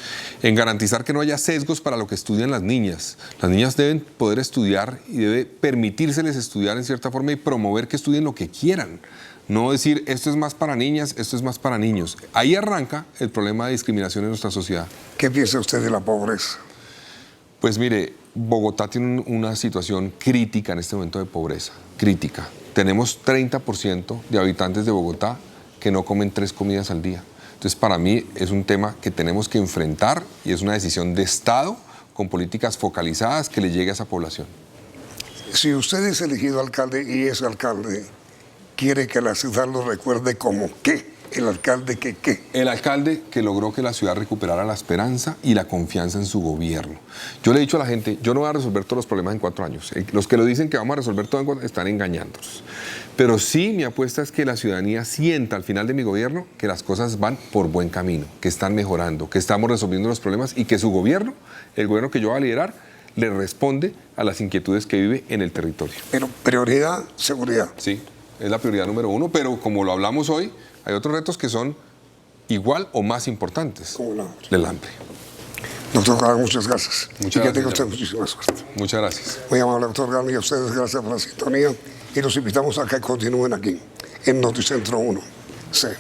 en garantizar que no haya sesgos para lo que estudian las niñas. Las niñas deben poder estudiar y debe permitírseles estudiar en cierta forma y promover que estudien lo que quieran. No decir, esto es más para niñas, esto es más para niños. Ahí arranca el problema de discriminación en nuestra sociedad. ¿Qué piensa usted de la pobreza? Pues mire, Bogotá tiene una situación crítica en este momento de pobreza, crítica. Tenemos 30% de habitantes de Bogotá que no comen 3 comidas al día. Entonces, para mí es un tema que tenemos que enfrentar y es una decisión de Estado con políticas focalizadas que le llegue a esa población. Si usted es elegido alcalde y es alcalde, ¿quiere que la ciudad lo recuerde como qué? ¿El alcalde que qué? El alcalde que logró que la ciudad recuperara la esperanza y la confianza en su gobierno. Yo le he dicho a la gente, yo no voy a resolver todos los problemas en 4 años. Los que lo dicen que vamos a resolver todo en 4 están engañándonos. Pero sí, mi apuesta es que la ciudadanía sienta al final de mi gobierno que las cosas van por buen camino, que están mejorando, que estamos resolviendo los problemas y que su gobierno, el gobierno que yo voy a liderar, le responde a las inquietudes que vive en el territorio. Pero prioridad, seguridad. Sí, es la prioridad número 1, pero como lo hablamos hoy, hay otros retos que son igual o más importantes. El hambre. Doctor Galán, muchas gracias. Muchas gracias. Que tenga usted muchísima suerte. Muchas gracias. Muy amable, doctor Galán, y a ustedes gracias por la sintonía. Y los invitamos a que continúen aquí, en Noticentro 1, CMI.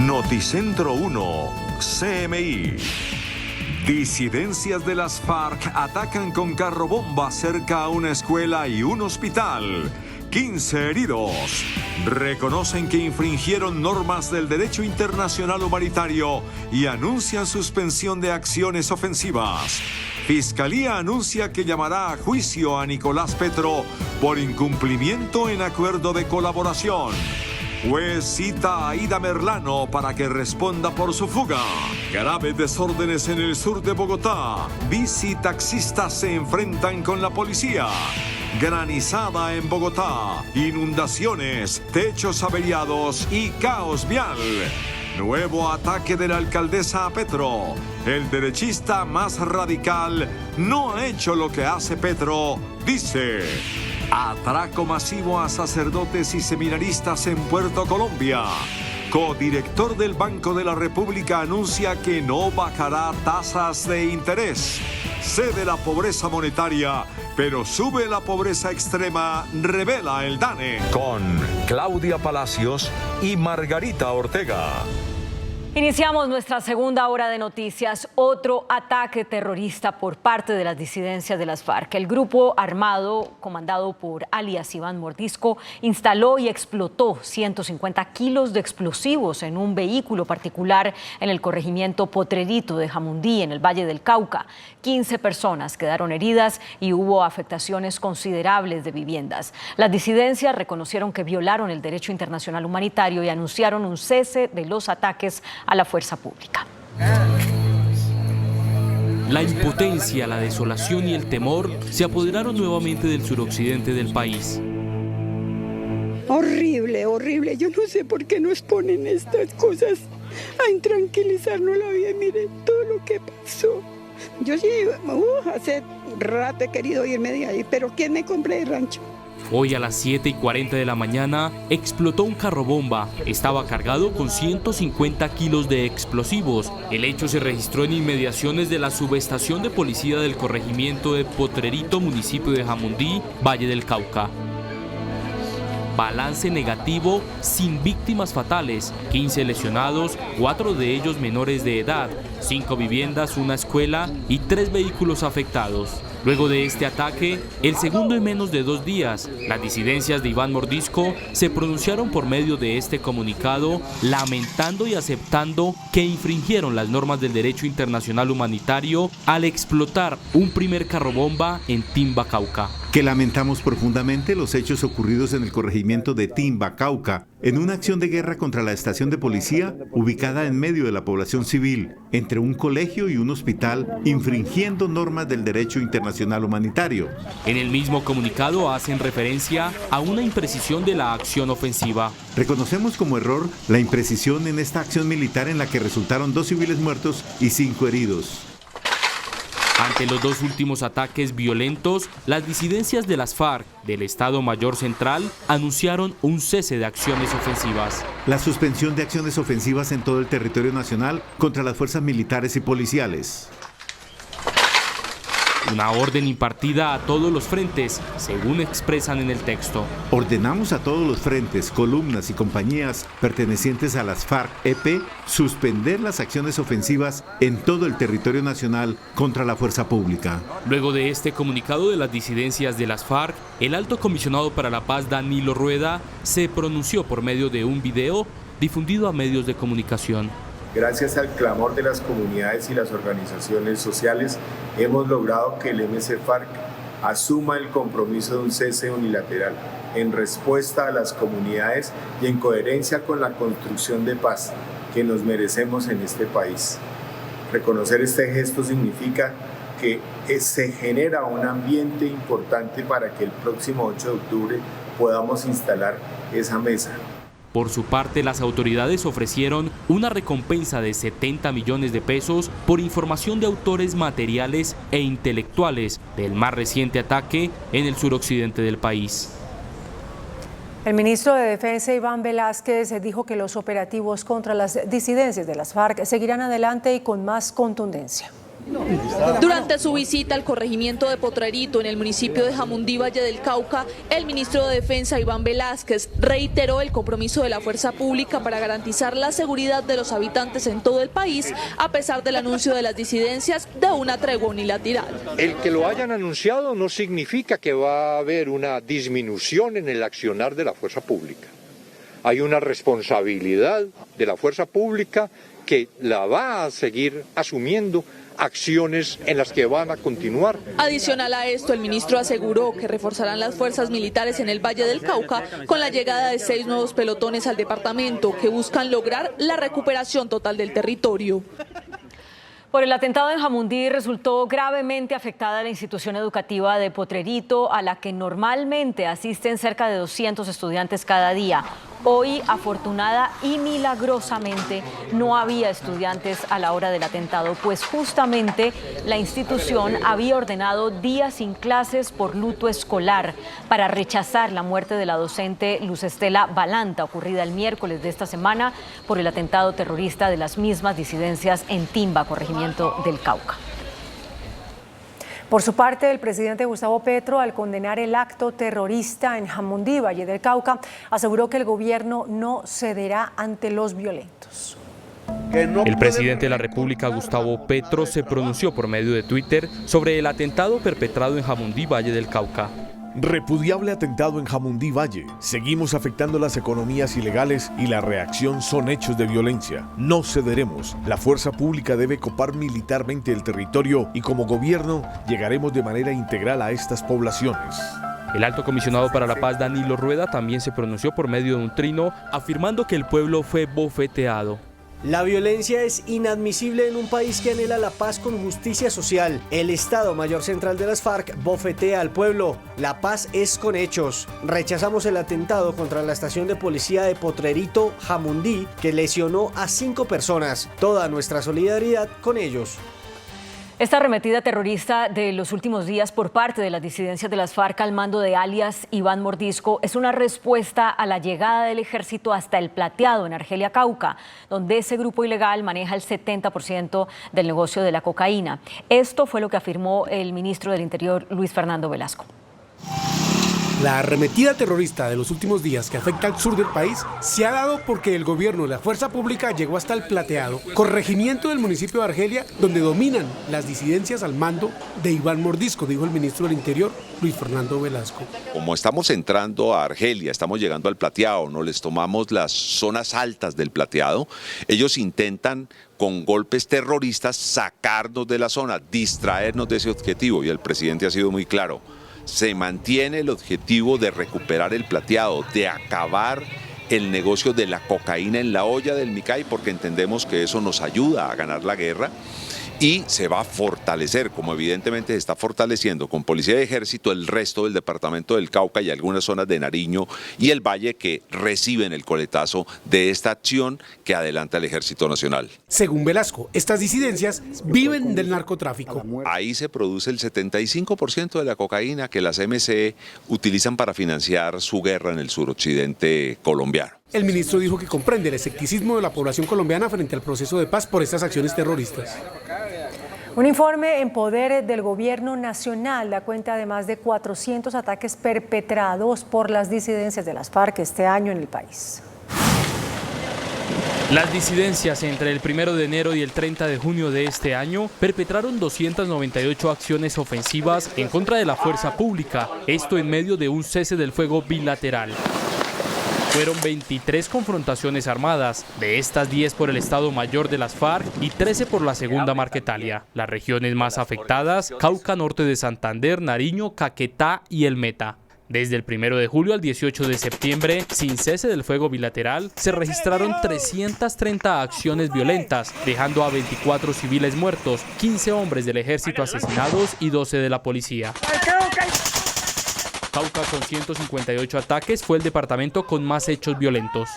Noticentro 1, CMI. Disidencias de las FARC atacan con carro bomba cerca a una escuela y un hospital. 15 heridos. Reconocen que infringieron normas del derecho internacional humanitario y anuncian suspensión de acciones ofensivas. Fiscalía anuncia que llamará a juicio a Nicolás Petro por incumplimiento en acuerdo de colaboración. Juez cita a Aida Merlano para que responda por su fuga. Graves desórdenes en el sur de Bogotá. Bici taxistas se enfrentan con la policía. Granizada en Bogotá. Inundaciones, techos averiados y caos vial. Nuevo ataque de la alcaldesa a Petro. El derechista más radical no ha hecho lo que hace Petro, dice. Atraco masivo a sacerdotes y seminaristas en Puerto Colombia. Codirector del Banco de la República anuncia que no bajará tasas de interés. Cede la pobreza monetaria, pero sube la pobreza extrema, revela el DANE. Con Claudia Palacios y Margarita Ortega. Iniciamos nuestra segunda hora de noticias. Otro ataque terrorista por parte de las disidencias de las FARC. El grupo armado, comandado por alias Iván Mordisco, instaló y explotó 150 kilos de explosivos en un vehículo particular en el corregimiento Potrerito de Jamundí, en el Valle del Cauca. 15 personas quedaron heridas y hubo afectaciones considerables de viviendas. Las disidencias reconocieron que violaron el derecho internacional humanitario y anunciaron un cese de los ataques a la fuerza pública. La impotencia, la desolación y el temor se apoderaron nuevamente del suroccidente del país. Horrible, horrible. Yo no sé por qué nos ponen estas cosas a intranquilizarnos la vida. Miren todo lo que pasó. Yo sí, hace rato he querido irme de ahí, pero ¿quién me compra el rancho? Hoy a las 7:40 de la mañana explotó un carro bomba. Estaba cargado con 150 kilos de explosivos. El hecho se registró en inmediaciones de la subestación de policía del corregimiento de Potrerito, municipio de Jamundí, Valle del Cauca. Balance negativo, sin víctimas fatales, 15 lesionados, 4 de ellos menores de edad, 5 viviendas, una escuela y 3 vehículos afectados. Luego de este ataque, el segundo en menos de 2 días, las disidencias de Iván Mordisco se pronunciaron por medio de este comunicado, lamentando y aceptando que infringieron las normas del derecho internacional humanitario al explotar un primer carrobomba en Timba, Cauca. Que lamentamos profundamente los hechos ocurridos en el corregimiento de Timba, Cauca, en una acción de guerra contra la estación de policía ubicada en medio de la población civil, entre un colegio y un hospital, infringiendo normas del derecho internacional humanitario. En el mismo comunicado hacen referencia a una imprecisión de la acción ofensiva. Reconocemos como error la imprecisión en esta acción militar en la que resultaron 2 civiles muertos y 5 heridos. Ante los 2 últimos ataques violentos, las disidencias de las FARC del Estado Mayor Central anunciaron un cese de acciones ofensivas. La suspensión de acciones ofensivas en todo el territorio nacional contra las fuerzas militares y policiales. Una orden impartida a todos los frentes, según expresan en el texto. Ordenamos a todos los frentes, columnas y compañías pertenecientes a las FARC-EP suspender las acciones ofensivas en todo el territorio nacional contra la fuerza pública. Luego de este comunicado de las disidencias de las FARC, el alto comisionado para la paz, Danilo Rueda, se pronunció por medio de un video difundido a medios de comunicación. Gracias al clamor de las comunidades y las organizaciones sociales, hemos logrado que el MC-FARC asuma el compromiso de un cese unilateral en respuesta a las comunidades y en coherencia con la construcción de paz que nos merecemos en este país. Reconocer este gesto significa que se genera un ambiente importante para que el próximo 8 de octubre podamos instalar esa mesa. Por su parte, las autoridades ofrecieron una recompensa de 70 millones de pesos por información de autores materiales e intelectuales del más reciente ataque en el suroccidente del país. El ministro de Defensa, Iván Velásquez, dijo que los operativos contra las disidencias de las FARC seguirán adelante y con más contundencia. Durante su visita al corregimiento de Potrerito en el municipio de Jamundí, Valle del Cauca, el ministro de Defensa, Iván Velásquez, reiteró el compromiso de la fuerza pública para garantizar la seguridad de los habitantes en todo el país, a pesar del anuncio de las disidencias de una tregua unilateral. El que lo hayan anunciado no significa que va a haber una disminución en el accionar de la fuerza pública. Hay una responsabilidad de la fuerza pública que la va a seguir asumiendo, acciones en las que van a continuar. Adicional a esto, el ministro aseguró que reforzarán las fuerzas militares en el Valle del Cauca con la llegada de 6 nuevos pelotones al departamento que buscan lograr la recuperación total del territorio. Por el atentado en Jamundí resultó gravemente afectada la institución educativa de Potrerito, a la que normalmente asisten cerca de 200 estudiantes cada día. Hoy, afortunada y milagrosamente, no había estudiantes a la hora del atentado, pues justamente la institución había ordenado días sin clases por luto escolar para rechazar la muerte de la docente Luz Estela Balanta, ocurrida el miércoles de esta semana por el atentado terrorista de las mismas disidencias en Timba, corregimiento del Cauca. Por su parte, el presidente Gustavo Petro, al condenar el acto terrorista en Jamundí, Valle del Cauca, aseguró que el gobierno no cederá ante los violentos. El presidente de la República, Gustavo Petro, se pronunció por medio de Twitter sobre el atentado perpetrado en Jamundí, Valle del Cauca. Repudiable atentado en Jamundí Valle. Seguimos afectando las economías ilegales y la reacción son hechos de violencia. No cederemos. La fuerza pública debe copar militarmente el territorio y como gobierno llegaremos de manera integral a estas poblaciones. El alto comisionado para la paz, Danilo Rueda, también se pronunció por medio de un trino, afirmando que el pueblo fue bofeteado. La violencia es inadmisible en un país que anhela la paz con justicia social. El Estado Mayor Central de las FARC bofetea al pueblo. La paz es con hechos. Rechazamos el atentado contra la estación de policía de Potrerito, Jamundí, que lesionó a 5 personas. Toda nuestra solidaridad con ellos. Esta arremetida terrorista de los últimos días por parte de las disidencias de las FARC al mando de alias Iván Mordisco es una respuesta a la llegada del ejército hasta El Plateado, en Argelia, Cauca, donde ese grupo ilegal maneja el 70% del negocio de la cocaína. Esto fue lo que afirmó el ministro del Interior, Luis Fernando Velasco. La arremetida terrorista de los últimos días que afecta al sur del país se ha dado porque el gobierno de la fuerza pública llegó hasta El Plateado, corregimiento del municipio de Argelia, donde dominan las disidencias al mando de Iván Mordisco, dijo el ministro del Interior, Luis Fernando Velasco. Como estamos entrando a Argelia, estamos llegando al Plateado, no les tomamos las zonas altas del Plateado, ellos intentan con golpes terroristas sacarnos de la zona, distraernos de ese objetivo, y el presidente ha sido muy claro. Se mantiene el objetivo de recuperar El Plateado, de acabar el negocio de la cocaína en la olla del Micay, porque entendemos que eso nos ayuda a ganar la guerra y se va a fortalecer, como evidentemente se está fortaleciendo con Policía y Ejército, el resto del departamento del Cauca y algunas zonas de Nariño y el Valle que reciben el coletazo de esta acción que adelanta el Ejército Nacional. Según Velasco, estas disidencias viven del narcotráfico. Ahí se produce el 75% de la cocaína que las MCE utilizan para financiar su guerra en el suroccidente colombiano. El ministro dijo que comprende el escepticismo de la población colombiana frente al proceso de paz por estas acciones terroristas. Un informe en poder del gobierno nacional da cuenta de más de 400 ataques perpetrados por las disidencias de las FARC este año en el país. Las disidencias entre el 1 de enero y el 30 de junio de este año perpetraron 298 acciones ofensivas en contra de la fuerza pública, esto en medio de un cese del fuego bilateral. Fueron 23 confrontaciones armadas, de estas 10 por el Estado Mayor de las FARC y 13 por la Segunda Marquetalia. Las regiones más afectadas, Cauca, Norte de Santander, Nariño, Caquetá y El Meta. Desde el 1 de julio al 18 de septiembre, sin cese del fuego bilateral, se registraron 330 acciones violentas, dejando a 24 civiles muertos, 15 hombres del ejército asesinados y 12 de la policía. Cauca, con 158 ataques, fue el departamento con más hechos violentos.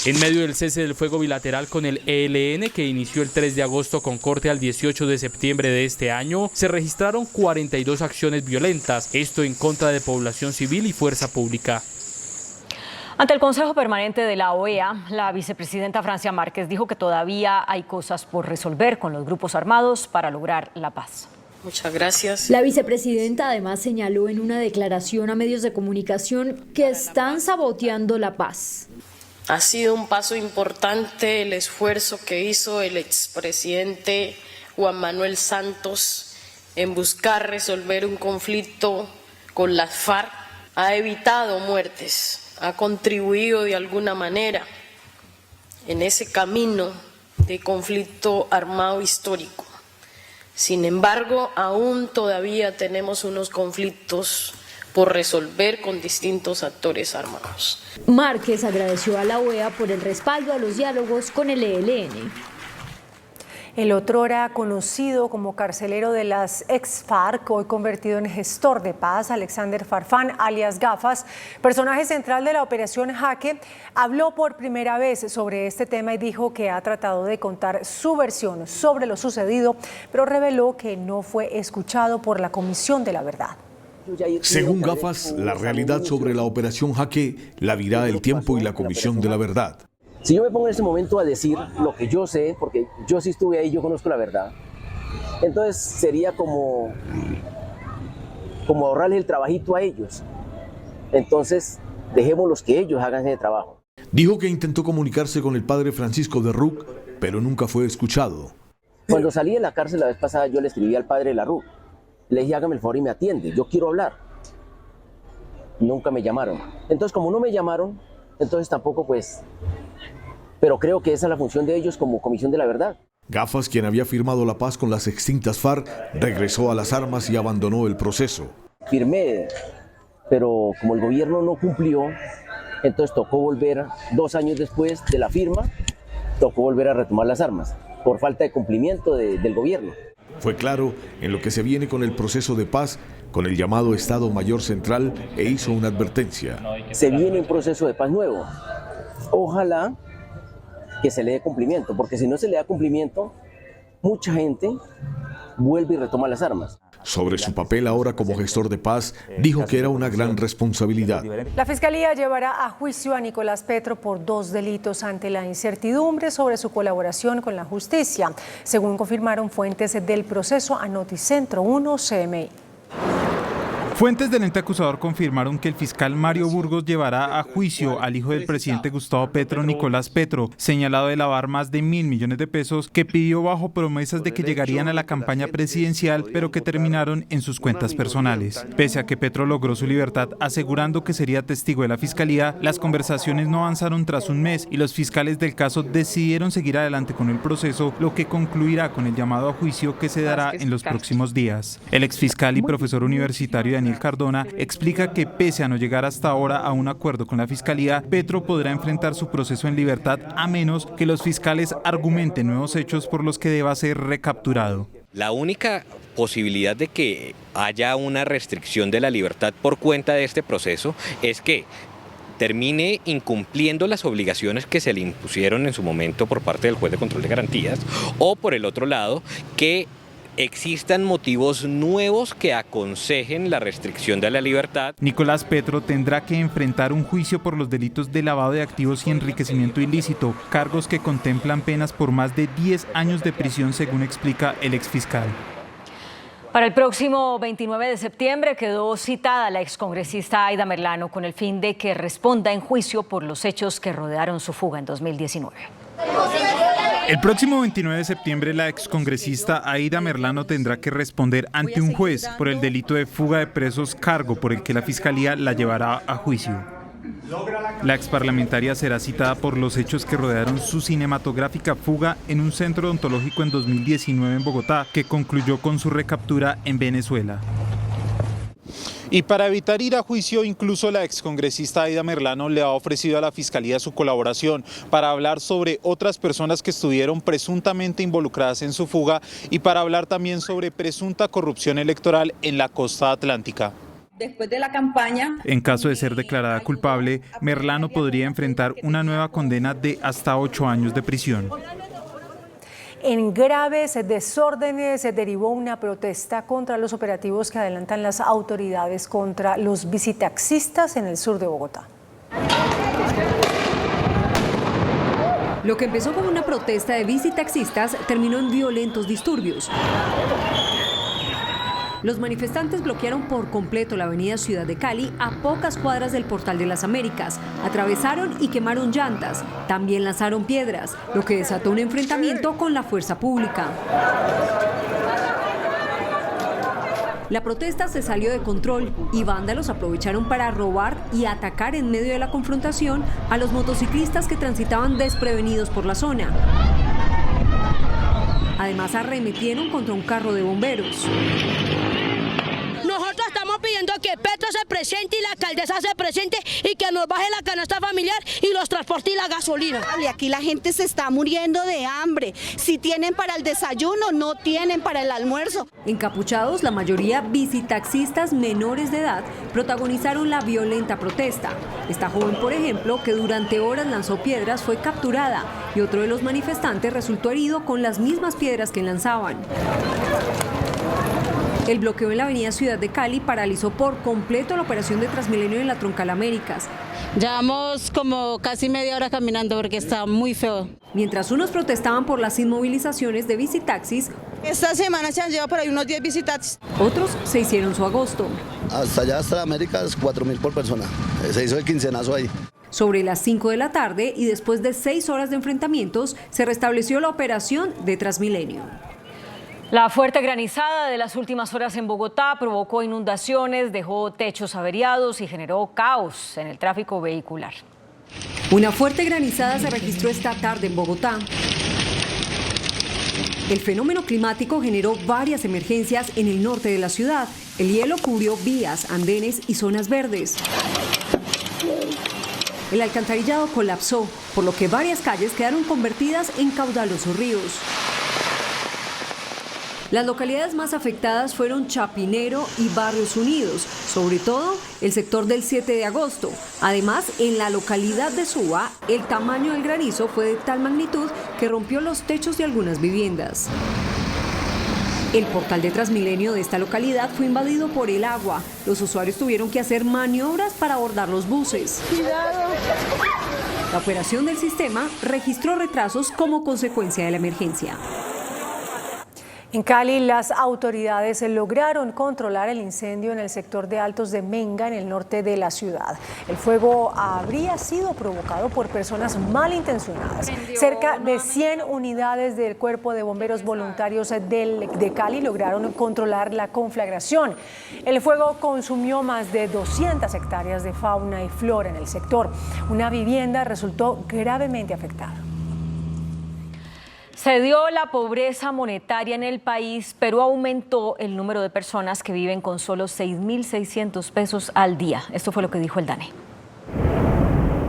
En medio del cese del fuego bilateral con el ELN, que inició el 3 de agosto con corte al 18 de septiembre de este año, se registraron 42 acciones violentas, esto en contra de población civil y fuerza pública. Ante el Consejo Permanente de la OEA, la vicepresidenta Francia Márquez dijo que todavía hay cosas por resolver con los grupos armados para lograr la paz. Muchas gracias. La vicepresidenta además señaló en una declaración a medios de comunicación que están saboteando la paz. Ha sido un paso importante el esfuerzo que hizo el expresidente Juan Manuel Santos en buscar resolver un conflicto con las FARC. Ha evitado muertes, ha contribuido de alguna manera en ese camino de conflicto armado histórico. Sin embargo, aún todavía tenemos unos conflictos por resolver con distintos actores armados. Márquez agradeció a la OEA por el respaldo a los diálogos con el ELN. El otrora conocido como carcelero de las ex-FARC, hoy convertido en gestor de paz, Alexander Farfán, alias Gafas, personaje central de la Operación Jaque, habló por primera vez sobre este tema y dijo que ha tratado de contar su versión sobre lo sucedido, pero reveló que no fue escuchado por la Comisión de la Verdad. Según Gafas, la realidad sobre la Operación Jaque la dirá el tiempo y la Comisión de la Verdad. Si yo me pongo en este momento a decir lo que yo sé, porque yo sí estuve ahí, yo conozco la verdad, entonces sería como ahorrarles el trabajito a ellos. Entonces, dejémoslos que ellos hagan ese trabajo. Dijo que intentó comunicarse con el padre Francisco de Ruc, pero nunca fue escuchado. Cuando salí de la cárcel la vez pasada, yo le escribí al padre de la RUC. Le dije, hágame el favor y me atiende, yo quiero hablar. Nunca me llamaron. Entonces, como no me llamaron, entonces tampoco pues... Pero creo que esa es la función de ellos como Comisión de la Verdad. Gafas, quien había firmado la paz con las extintas FARC, regresó a las armas y abandonó el proceso. Firmé, pero como el gobierno no cumplió, entonces tocó volver, 2 años después de la firma, tocó volver a retomar las armas, por falta de cumplimiento del gobierno. Fue claro en lo que se viene con el proceso de paz, con el llamado Estado Mayor Central, e hizo una advertencia. Se viene un proceso de paz nuevo. Ojalá que se le dé cumplimiento, porque si no se le da cumplimiento, mucha gente vuelve y retoma las armas. Sobre su papel ahora como gestor de paz, dijo que era una gran responsabilidad. La Fiscalía llevará a juicio a Nicolás Petro por 2 delitos ante la incertidumbre sobre su colaboración con la justicia, según confirmaron fuentes del proceso a Noticentro 1 CMI. Fuentes del ente acusador confirmaron que el fiscal Mario Burgos llevará a juicio al hijo del presidente Gustavo Petro, Nicolás Petro, señalado de lavar más de 1.000 millones de pesos que pidió bajo promesas de que llegarían a la campaña presidencial, pero que terminaron en sus cuentas personales. Pese a que Petro logró su libertad asegurando que sería testigo de la fiscalía, las conversaciones no avanzaron tras un mes y los fiscales del caso decidieron seguir adelante con el proceso, lo que concluirá con el llamado a juicio que se dará en los próximos días. El exfiscal y profesor universitario Daniel Cardona explica que pese a no llegar hasta ahora a un acuerdo con la Fiscalía, Petro podrá enfrentar su proceso en libertad a menos que los fiscales argumenten nuevos hechos por los que deba ser recapturado. La única posibilidad de que haya una restricción de la libertad por cuenta de este proceso es que termine incumpliendo las obligaciones que se le impusieron en su momento por parte del juez de control de garantías, o por el otro lado, que existan motivos nuevos que aconsejen la restricción de la libertad. Nicolás Petro tendrá que enfrentar un juicio por los delitos de lavado de activos y enriquecimiento ilícito, cargos que contemplan penas por más de 10 años de prisión, según explica el exfiscal. Para el próximo 29 de septiembre quedó citada la excongresista Aida Merlano con el fin de que responda en juicio por los hechos que rodearon su fuga en 2019. El próximo 29 de septiembre la excongresista Aida Merlano tendrá que responder ante un juez por el delito de fuga de presos, cargo por el que la Fiscalía la llevará a juicio. La exparlamentaria será citada por los hechos que rodearon su cinematográfica fuga en un centro odontológico en 2019 en Bogotá, que concluyó con su recaptura en Venezuela. Y para evitar ir a juicio, incluso la excongresista Aida Merlano le ha ofrecido a la Fiscalía su colaboración para hablar sobre otras personas que estuvieron presuntamente involucradas en su fuga y para hablar también sobre presunta corrupción electoral en la costa atlántica. Después de la campaña, en caso de ser declarada culpable, Merlano podría enfrentar una nueva condena de hasta 8 años de prisión. En graves desórdenes se derivó una protesta contra los operativos que adelantan las autoridades contra los visitaxistas en el sur de Bogotá. Lo que empezó como una protesta de visitaxistas terminó en violentos disturbios. Los manifestantes bloquearon por completo la avenida Ciudad de Cali a pocas cuadras del Portal de las Américas. Atravesaron y quemaron llantas. También lanzaron piedras, lo que desató un enfrentamiento con la fuerza pública. La protesta se salió de control y vándalos aprovecharon para robar y atacar en medio de la confrontación a los motociclistas que transitaban desprevenidos por la zona. Además, arremetieron contra un carro de bomberos. Nosotros estamos pidiendo que Petro ministro se presente y la alcaldesa se presente y que nos baje la canasta familiar y los transporte y la gasolina. Y aquí la gente se está muriendo de hambre. Si tienen para el desayuno, no tienen para el almuerzo. Encapuchados, la mayoría bicitaxistas menores de edad, protagonizaron la violenta protesta. Esta joven, por ejemplo, que durante horas lanzó piedras, fue capturada y otro de los manifestantes resultó herido con las mismas piedras que lanzaban. El bloqueo en la avenida Ciudad de Cali paralizó por completo la operación de Transmilenio en la Troncal Américas. Llevamos como casi media hora caminando porque está muy feo. Mientras unos protestaban por las inmovilizaciones de bicitaxis, esta semana se han llevado por ahí unos 10 bicitaxis. Otros se hicieron su agosto. Hasta allá, hasta Américas, 4.000 por persona. Se hizo el quincenazo ahí. Sobre las 5 de la tarde y después de 6 horas de enfrentamientos, se restableció la operación de Transmilenio. La fuerte granizada de las últimas horas en Bogotá provocó inundaciones, dejó techos averiados y generó caos en el tráfico vehicular. Una fuerte granizada se registró esta tarde en Bogotá. El fenómeno climático generó varias emergencias en el norte de la ciudad. El hielo cubrió vías, andenes y zonas verdes. El alcantarillado colapsó, por lo que varias calles quedaron convertidas en caudalosos ríos. Las localidades más afectadas fueron Chapinero y Barrios Unidos, sobre todo el sector del 7 de agosto. Además, en la localidad de Suba, el tamaño del granizo fue de tal magnitud que rompió los techos de algunas viviendas. El portal de Transmilenio de esta localidad fue invadido por el agua. Los usuarios tuvieron que hacer maniobras para abordar los buses. ¡Cuidado! La operación del sistema registró retrasos como consecuencia de la emergencia. En Cali, las autoridades lograron controlar el incendio en el sector de Altos de Menga, en el norte de la ciudad. El fuego habría sido provocado por personas malintencionadas. Cerca de 100 unidades del Cuerpo de Bomberos Voluntarios de Cali lograron controlar la conflagración. El fuego consumió más de 200 hectáreas de fauna y flora en el sector. Una vivienda resultó gravemente afectada. Se dio la pobreza monetaria en el país, pero aumentó el número de personas que viven con solo 6.600 pesos al día. Esto fue lo que dijo el DANE.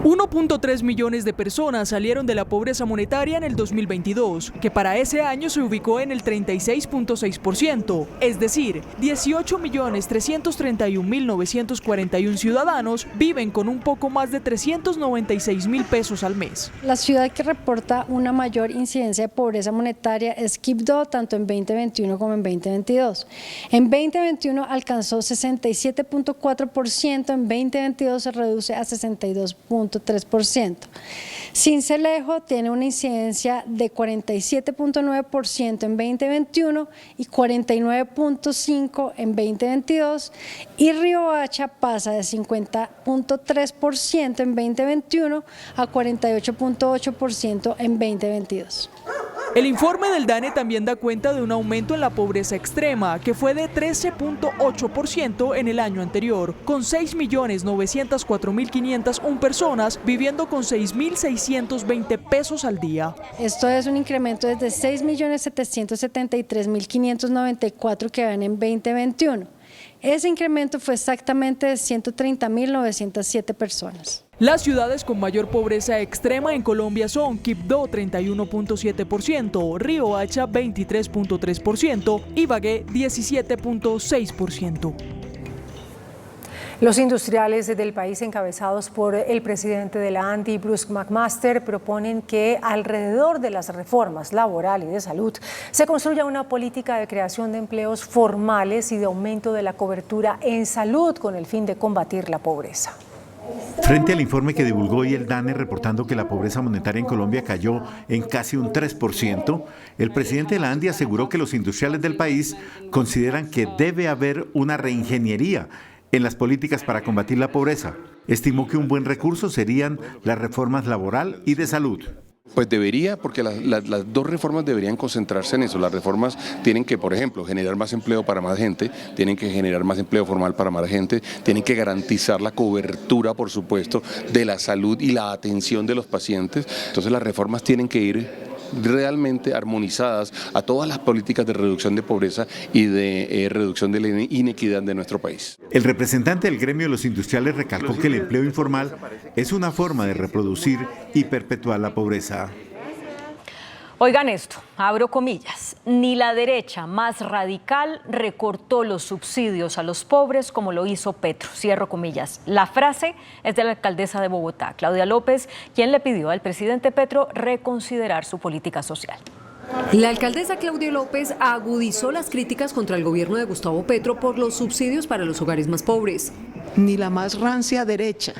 1.3 millones de personas salieron de la pobreza monetaria en el 2022, que para ese año se ubicó en el 36.6%, es decir, 18.331.941 ciudadanos viven con un poco más de 396.000 pesos al mes. La ciudad que reporta una mayor incidencia de pobreza monetaria es Quibdó, tanto en 2021 como en 2022. En 2021 alcanzó 67.4%, en 2022 se reduce a 62.3%. Sincelejo tiene una incidencia de 47.9% en 2021 y 49.5% en 2022, y Riohacha pasa de 50.3% en 2021 a 48.8% en 2022. El informe del DANE también da cuenta de un aumento en la pobreza extrema, que fue de 13.8% en el año anterior, con 6.904.501 personas viviendo con 6.620 pesos al día. Esto es un incremento desde 6.773.594 que van en 2021. Ese incremento fue exactamente de 130.907 personas. Las ciudades con mayor pobreza extrema en Colombia son Quibdó 31.7%, Riohacha 23.3% y Ibagué 17.6%. Los industriales del país, encabezados por el presidente de la ANDI, Bruce McMaster, proponen que alrededor de las reformas laboral y de salud se construya una política de creación de empleos formales y de aumento de la cobertura en salud con el fin de combatir la pobreza. Frente al informe que divulgó hoy el DANE reportando que la pobreza monetaria en Colombia cayó en casi un 3%, el presidente de la ANDI aseguró que los industriales del país consideran que debe haber una reingeniería en las políticas para combatir la pobreza. Estimó que un buen recurso serían las reformas laboral y de salud. Pues debería, porque las dos reformas deberían concentrarse en eso. Las reformas tienen que, por ejemplo, generar más empleo para más gente, tienen que generar más empleo formal para más gente, tienen que garantizar la cobertura, por supuesto, de la salud y la atención de los pacientes. Entonces las reformas tienen que ir realmente armonizadas a todas las políticas de reducción de pobreza y de reducción de la inequidad de nuestro país. El representante del gremio de los industriales recalcó que el empleo informal es una forma de reproducir y perpetuar la pobreza. Oigan esto, abro comillas, ni la derecha más radical recortó los subsidios a los pobres como lo hizo Petro, cierro comillas. La frase es de la alcaldesa de Bogotá, Claudia López, quien le pidió al presidente Petro reconsiderar su política social. La alcaldesa Claudia López agudizó las críticas contra el gobierno de Gustavo Petro por los subsidios para los hogares más pobres. Ni la más rancia derecha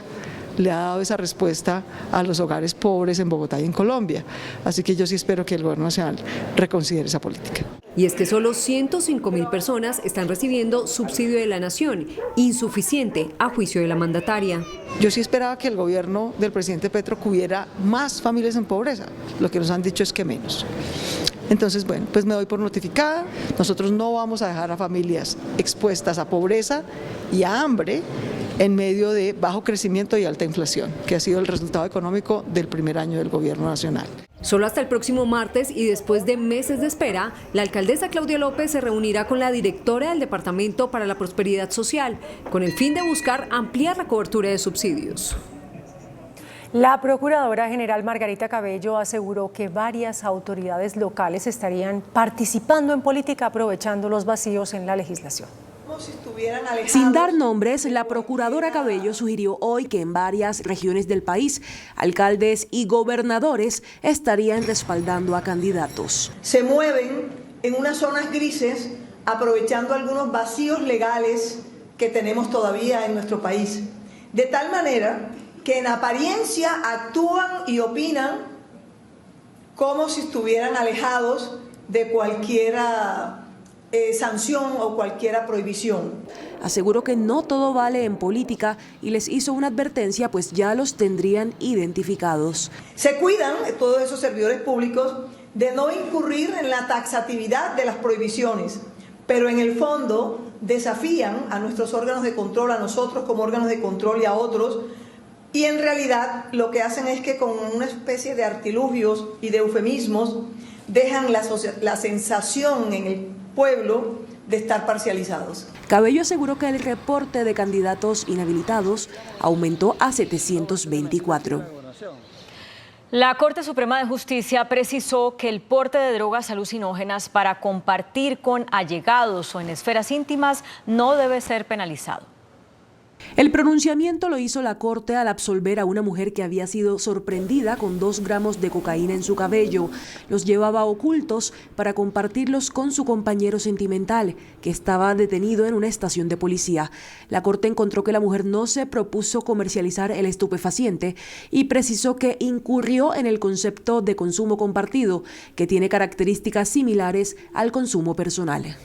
le ha dado esa respuesta a los hogares pobres en Bogotá y en Colombia. Así que yo sí espero que el gobierno nacional reconsidere esa política. Y es que solo 105.000 personas están recibiendo subsidio de la nación, insuficiente a juicio de la mandataria. Yo sí esperaba que el gobierno del presidente Petro cubriera más familias en pobreza. Lo que nos han dicho es que menos. Entonces, bueno, pues me doy por notificada. Nosotros no vamos a dejar a familias expuestas a pobreza y a hambre en medio de bajo crecimiento y alta inflación, que ha sido el resultado económico del primer año del gobierno nacional. Solo hasta el próximo martes y después de meses de espera, la alcaldesa Claudia López se reunirá con la directora del Departamento para la Prosperidad Social, con el fin de buscar ampliar la cobertura de subsidios. La Procuradora General Margarita Cabello aseguró que varias autoridades locales estarían participando en política aprovechando los vacíos en la legislación. Sin dar nombres, la procuradora Cabello sugirió hoy que en varias regiones del país, alcaldes y gobernadores estarían respaldando a candidatos. Se mueven en unas zonas grises aprovechando algunos vacíos legales que tenemos todavía en nuestro país, de tal manera que en apariencia actúan y opinan como si estuvieran alejados de cualquier sanción o cualquier prohibición. Aseguró que no todo vale en política y les hizo una advertencia, pues ya los tendrían identificados. Se cuidan todos esos servidores públicos de no incurrir en la taxatividad de las prohibiciones, pero en el fondo desafían a nuestros órganos de control, a nosotros como órganos de control y a otros, y en realidad lo que hacen es que con una especie de artilugios y de eufemismos dejan la sensación en el pueblo de estar parcializados. Cabello aseguró que el reporte de candidatos inhabilitados aumentó a 724. La Corte Suprema de Justicia precisó que el porte de drogas alucinógenas para compartir con allegados o en esferas íntimas no debe ser penalizado. El pronunciamiento lo hizo la Corte al absolver a una mujer que había sido sorprendida con 2 gramos de cocaína en su cabello. Los llevaba ocultos para compartirlos con su compañero sentimental, que estaba detenido en una estación de policía. La Corte encontró que la mujer no se propuso comercializar el estupefaciente y precisó que incurrió en el concepto de consumo compartido, que tiene características similares al consumo personal.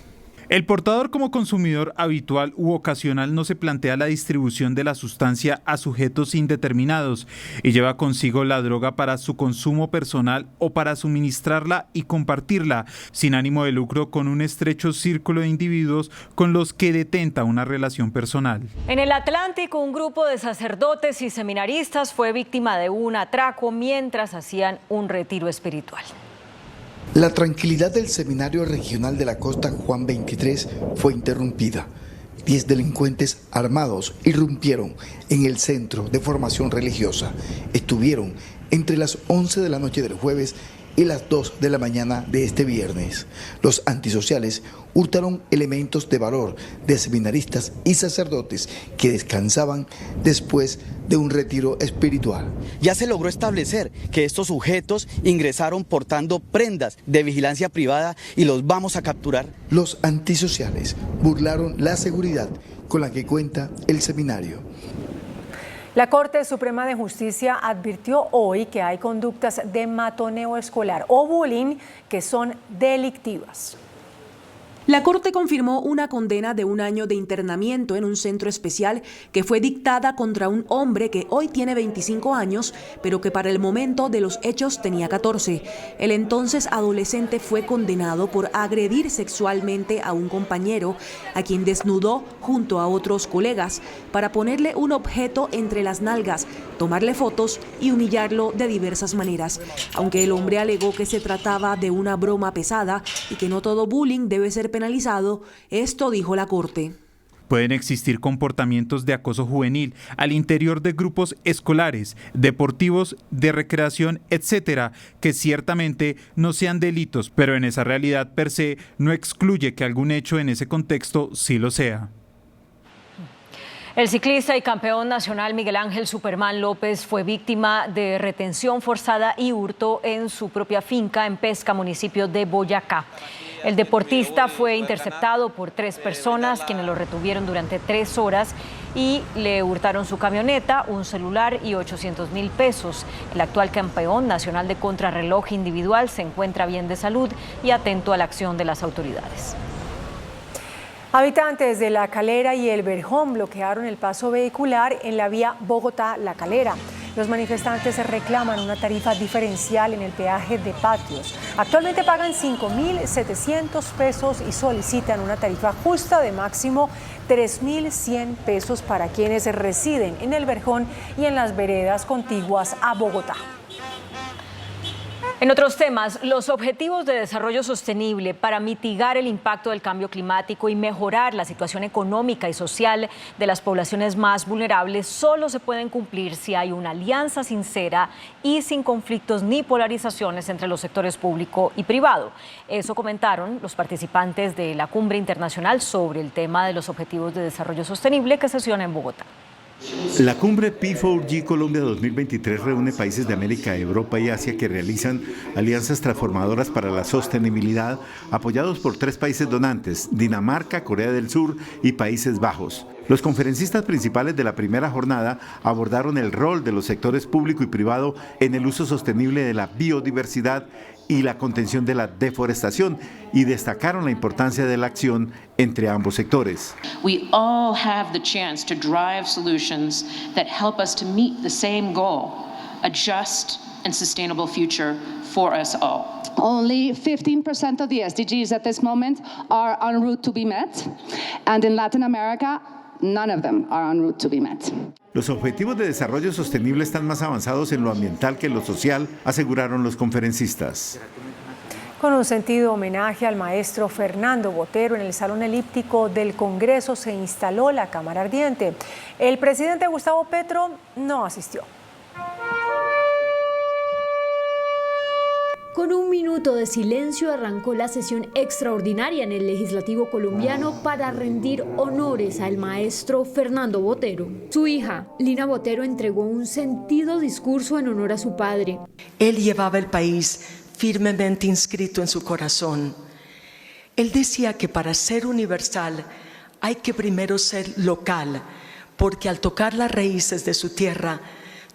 El portador como consumidor habitual u ocasional no se plantea la distribución de la sustancia a sujetos indeterminados y lleva consigo la droga para su consumo personal o para suministrarla y compartirla sin ánimo de lucro con un estrecho círculo de individuos con los que detenta una relación personal. En el Atlántico, un grupo de sacerdotes y seminaristas fue víctima de un atraco mientras hacían un retiro espiritual. La tranquilidad del Seminario Regional de la Costa Juan 23 fue interrumpida. 10 delincuentes armados irrumpieron en el centro de formación religiosa. Estuvieron entre las 11 de la noche del jueves y las 2 de la mañana de este viernes. Los antisociales hurtaron elementos de valor de seminaristas y sacerdotes que descansaban después de un retiro espiritual. Ya se logró establecer que estos sujetos ingresaron portando prendas de vigilancia privada y los vamos a capturar. Los antisociales burlaron la seguridad con la que cuenta el seminario. La Corte Suprema de Justicia advirtió hoy que hay conductas de matoneo escolar o bullying que son delictivas. La Corte confirmó una condena de 1 año de internamiento en un centro especial que fue dictada contra un hombre que hoy tiene 25 años, pero que para el momento de los hechos tenía 14. El entonces adolescente fue condenado por agredir sexualmente a un compañero, a quien desnudó junto a otros colegas para ponerle un objeto entre las nalgas, tomarle fotos y humillarlo de diversas maneras. Aunque el hombre alegó que se trataba de una broma pesada y que no todo bullying debe ser penalizado, esto dijo la Corte. Pueden existir comportamientos de acoso juvenil al interior de grupos escolares, deportivos, de recreación, etcétera, que ciertamente no sean delitos, pero en esa realidad per se no excluye que algún hecho en ese contexto sí lo sea. El ciclista y campeón nacional Miguel Ángel Superman López fue víctima de retención forzada y hurto en su propia finca en Pesca, municipio de Boyacá. El deportista fue interceptado por 3 personas, quienes lo retuvieron durante 3 horas y le hurtaron su camioneta, un celular y 800.000 pesos. El actual campeón nacional de contrarreloj individual se encuentra bien de salud y atento a la acción de las autoridades. Habitantes de La Calera y El Verjón bloquearon el paso vehicular en la vía Bogotá-La Calera. Los manifestantes reclaman una tarifa diferencial en el peaje de Patios. Actualmente pagan 5.700 pesos y solicitan una tarifa justa de máximo 3.100 pesos para quienes residen en El Verjón y en las veredas contiguas a Bogotá. En otros temas, los objetivos de desarrollo sostenible para mitigar el impacto del cambio climático y mejorar la situación económica y social de las poblaciones más vulnerables solo se pueden cumplir si hay una alianza sincera y sin conflictos ni polarizaciones entre los sectores público y privado. Eso comentaron los participantes de la Cumbre Internacional sobre el tema de los objetivos de desarrollo sostenible que sesiona en Bogotá. La cumbre P4G Colombia 2023 reúne países de América, Europa y Asia que realizan alianzas transformadoras para la sostenibilidad, apoyados por 3 países donantes: Dinamarca, Corea del Sur y Países Bajos. Los conferencistas principales de la primera jornada abordaron el rol de los sectores público y privado en el uso sostenible de la biodiversidad y la contención de la deforestación, y destacaron la importancia de la acción entre ambos sectores. We all have the chance to drive solutions that help us to meet the same goal, a just and sustainable future for us all. Only 15% of the SDGs at this moment are en route to be met, and in Latin America, none of them are en route to be met. Los objetivos de desarrollo sostenible están más avanzados en lo ambiental que en lo social, aseguraron los conferencistas. Con un sentido homenaje al maestro Fernando Botero, en el Salón Elíptico del Congreso se instaló la Cámara Ardiente. El presidente Gustavo Petro no asistió. Con 1 minuto de silencio arrancó la sesión extraordinaria en el Legislativo colombiano para rendir honores al maestro Fernando Botero. Su hija, Lina Botero, entregó un sentido discurso en honor a su padre. Él llevaba el país firmemente inscrito en su corazón. Él decía que para ser universal hay que primero ser local, porque al tocar las raíces de su tierra,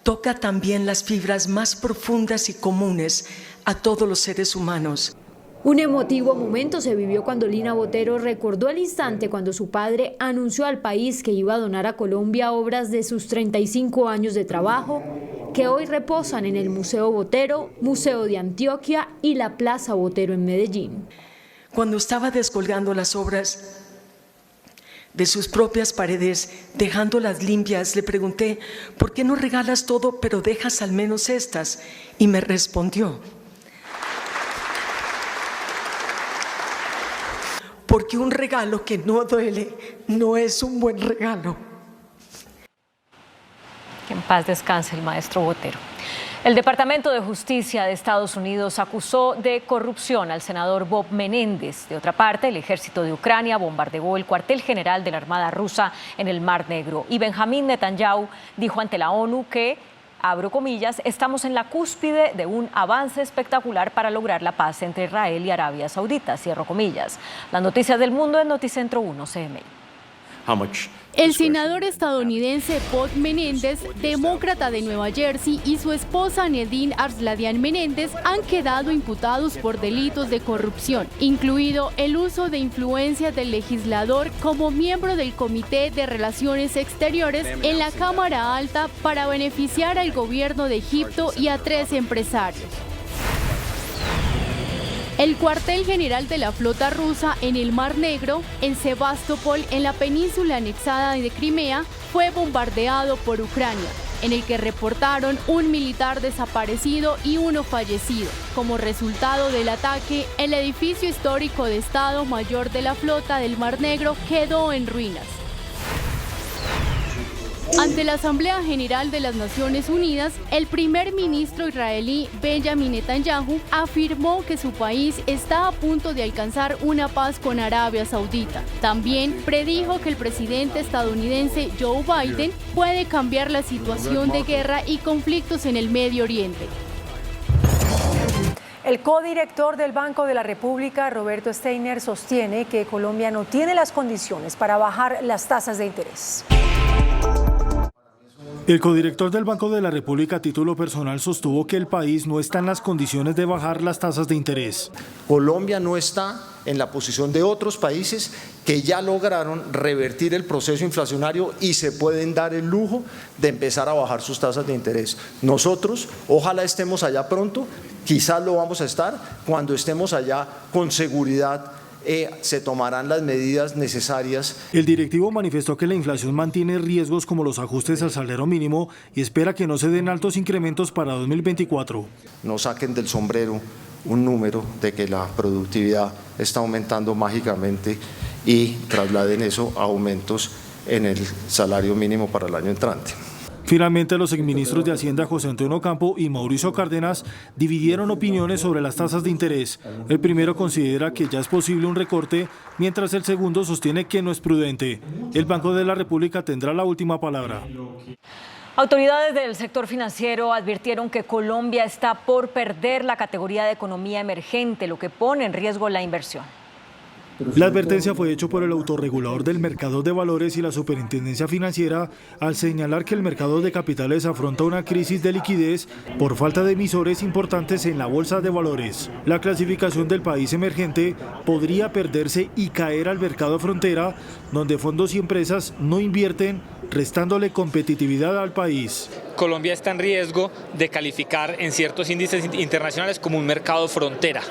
toca también las fibras más profundas y comunes a todos los seres humanos. Un emotivo momento se vivió cuando Lina Botero recordó el instante cuando su padre anunció al país que iba a donar a Colombia obras de sus 35 años de trabajo, que hoy reposan en el Museo Botero, Museo de Antioquia y la Plaza Botero en Medellín. Cuando estaba descolgando las obras de sus propias paredes, dejándolas limpias, le pregunté: ¿por qué no regalas todo pero dejas al menos estas? Y me respondió: porque un regalo que no duele no es un buen regalo. Que en paz descanse el maestro Botero. El Departamento de Justicia de Estados Unidos acusó de corrupción al senador Bob Menéndez. De otra parte, el ejército de Ucrania bombardeó el cuartel general de la Armada rusa en el Mar Negro. Y Benjamín Netanyahu dijo ante la ONU que, abro comillas, estamos en la cúspide de un avance espectacular para lograr la paz entre Israel y Arabia Saudita, cierro comillas. Las noticias del mundo en Noticentro 1 CMI. El senador estadounidense Bob Menéndez, demócrata de Nueva Jersey, y su esposa Nadine Arslanian Menéndez han quedado imputados por delitos de corrupción, incluido el uso de influencias del legislador como miembro del Comité de Relaciones Exteriores en la Cámara Alta para beneficiar al gobierno de Egipto y a 3 empresarios. El cuartel general de la flota rusa en el Mar Negro, en Sebastopol, en la península anexada de Crimea, fue bombardeado por Ucrania, en el que reportaron un militar desaparecido y 1 fallecido. Como resultado del ataque, el edificio histórico de Estado Mayor de la Flota del Mar Negro quedó en ruinas. Ante la Asamblea General de las Naciones Unidas, el primer ministro israelí Benjamin Netanyahu afirmó que su país está a punto de alcanzar una paz con Arabia Saudita. También predijo que el presidente estadounidense Joe Biden puede cambiar la situación de guerra y conflictos en el Medio Oriente. El codirector del Banco de la República, Roberto Steiner, sostiene que Colombia no tiene las condiciones para bajar las tasas de interés. El codirector del Banco de la República a título personal sostuvo que el país no está en las condiciones de bajar las tasas de interés. Colombia no está en la posición de otros países que ya lograron revertir el proceso inflacionario y se pueden dar el lujo de empezar a bajar sus tasas de interés. Nosotros, ojalá estemos allá pronto, quizás lo vamos a estar cuando estemos allá con seguridad. Se tomarán las medidas necesarias. El directivo manifestó que la inflación mantiene riesgos como los ajustes al salario mínimo y espera que no se den altos incrementos para 2024. No saquen del sombrero un número de que la productividad está aumentando mágicamente y trasladen eso a aumentos en el salario mínimo para el año entrante. Finalmente, los exministros de Hacienda José Antonio Campo y Mauricio Cárdenas dividieron opiniones sobre las tasas de interés. El primero considera que ya es posible un recorte, mientras el segundo sostiene que no es prudente. El Banco de la República tendrá la última palabra. Autoridades del sector financiero advirtieron que Colombia está por perder la categoría de economía emergente, lo que pone en riesgo la inversión. La advertencia fue hecha por el autorregulador del mercado de valores y la Superintendencia Financiera al señalar que el mercado de capitales afronta una crisis de liquidez por falta de emisores importantes en la bolsa de valores. La clasificación del país emergente podría perderse y caer al mercado frontera, donde fondos y empresas no invierten, restándole competitividad al país. Colombia está en riesgo de calificar en ciertos índices internacionales como un mercado frontera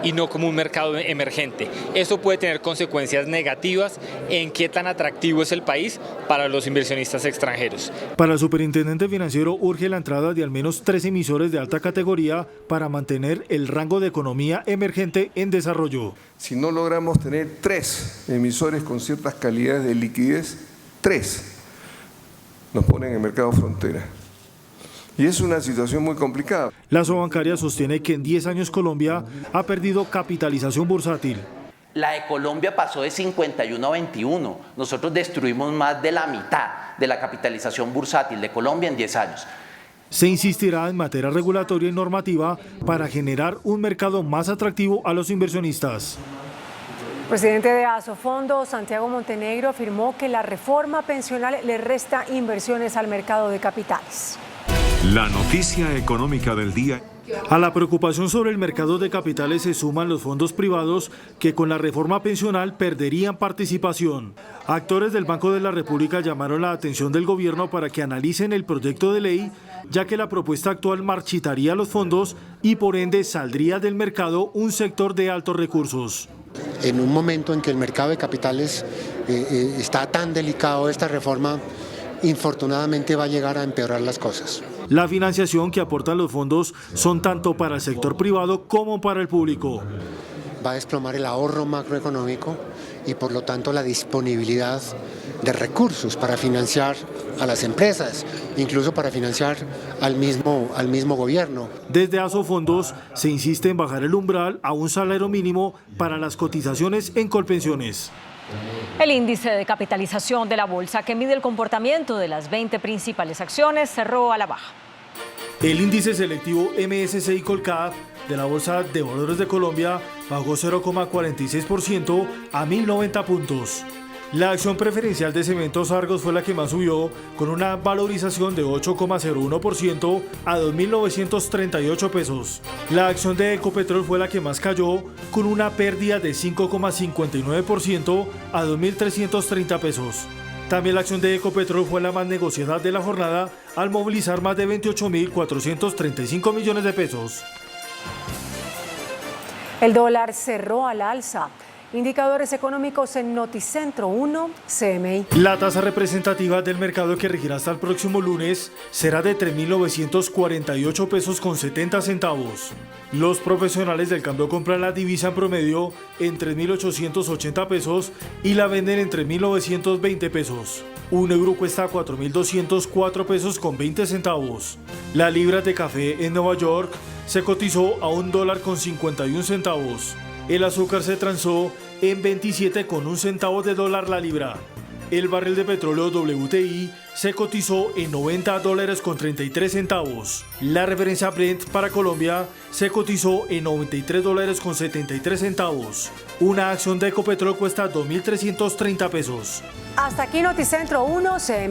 y no como un mercado emergente. Eso puede tener consecuencias negativas en qué tan atractivo es el país para los inversionistas extranjeros. Para el superintendente financiero urge la entrada de al menos 3 emisores de alta categoría para mantener el rango de economía emergente en desarrollo. Si no logramos tener 3 emisores con ciertas calidades de liquidez, 3 nos ponen en el mercado frontera. Y es una situación muy complicada. La Sobancaria sostiene que en 10 años Colombia ha perdido capitalización bursátil. La de Colombia pasó de 51 a 21. Nosotros destruimos más de la mitad de la capitalización bursátil de Colombia en 10 años. Se insistirá en materia regulatoria y normativa para generar un mercado más atractivo a los inversionistas. El presidente de Asofondo, Santiago Montenegro, afirmó que la reforma pensional le resta inversiones al mercado de capitales. La noticia económica del día. A la preocupación sobre el mercado de capitales se suman los fondos privados que con la reforma pensional perderían participación. Actores del Banco de la República llamaron la atención del gobierno para que analicen el proyecto de ley, ya que la propuesta actual marchitaría los fondos y por ende saldría del mercado un sector de altos recursos. En un momento en que el mercado de capitales está tan delicado, esta reforma infortunadamente va a llegar a empeorar las cosas. La financiación que aportan los fondos son tanto para el sector privado como para el público. Va a desplomar el ahorro macroeconómico y por lo tanto la disponibilidad de recursos para financiar a las empresas, incluso para financiar al mismo gobierno. Desde Asofondos se insiste en bajar el umbral a un salario mínimo para las cotizaciones en Colpensiones. El índice de capitalización de la bolsa, que mide el comportamiento de las 20 principales acciones, cerró a la baja. El índice selectivo MSCI Colcap de la Bolsa de Valores de Colombia bajó 0,46% a 1.090 puntos. La acción preferencial de Cementos Argos fue la que más subió, con una valorización de 8,01% a 2.938 pesos. La acción de Ecopetrol fue la que más cayó, con una pérdida de 5,59% a 2.330 pesos. También la acción de Ecopetrol fue la más negociada de la jornada, al movilizar más de 28.435 millones de pesos. El dólar cerró al alza. Indicadores económicos en Noticentro 1, CMI. La tasa representativa del mercado que regirá hasta el próximo lunes será de 3.948 pesos con 70 centavos. Los profesionales del cambio compran la divisa en promedio en 3.880 pesos y la venden en 3.920 pesos. Un euro cuesta 4.204 pesos con 20 centavos. La libra de café en Nueva York se cotizó a $1.51. El azúcar se transó en 27,1 centavos de dólar la libra. El barril de petróleo WTI se cotizó en $90.33. La referencia Brent para Colombia se cotizó en $93.73. Una acción de Ecopetrol cuesta 2.330 pesos. Hasta aquí Noticentro 1, CMI.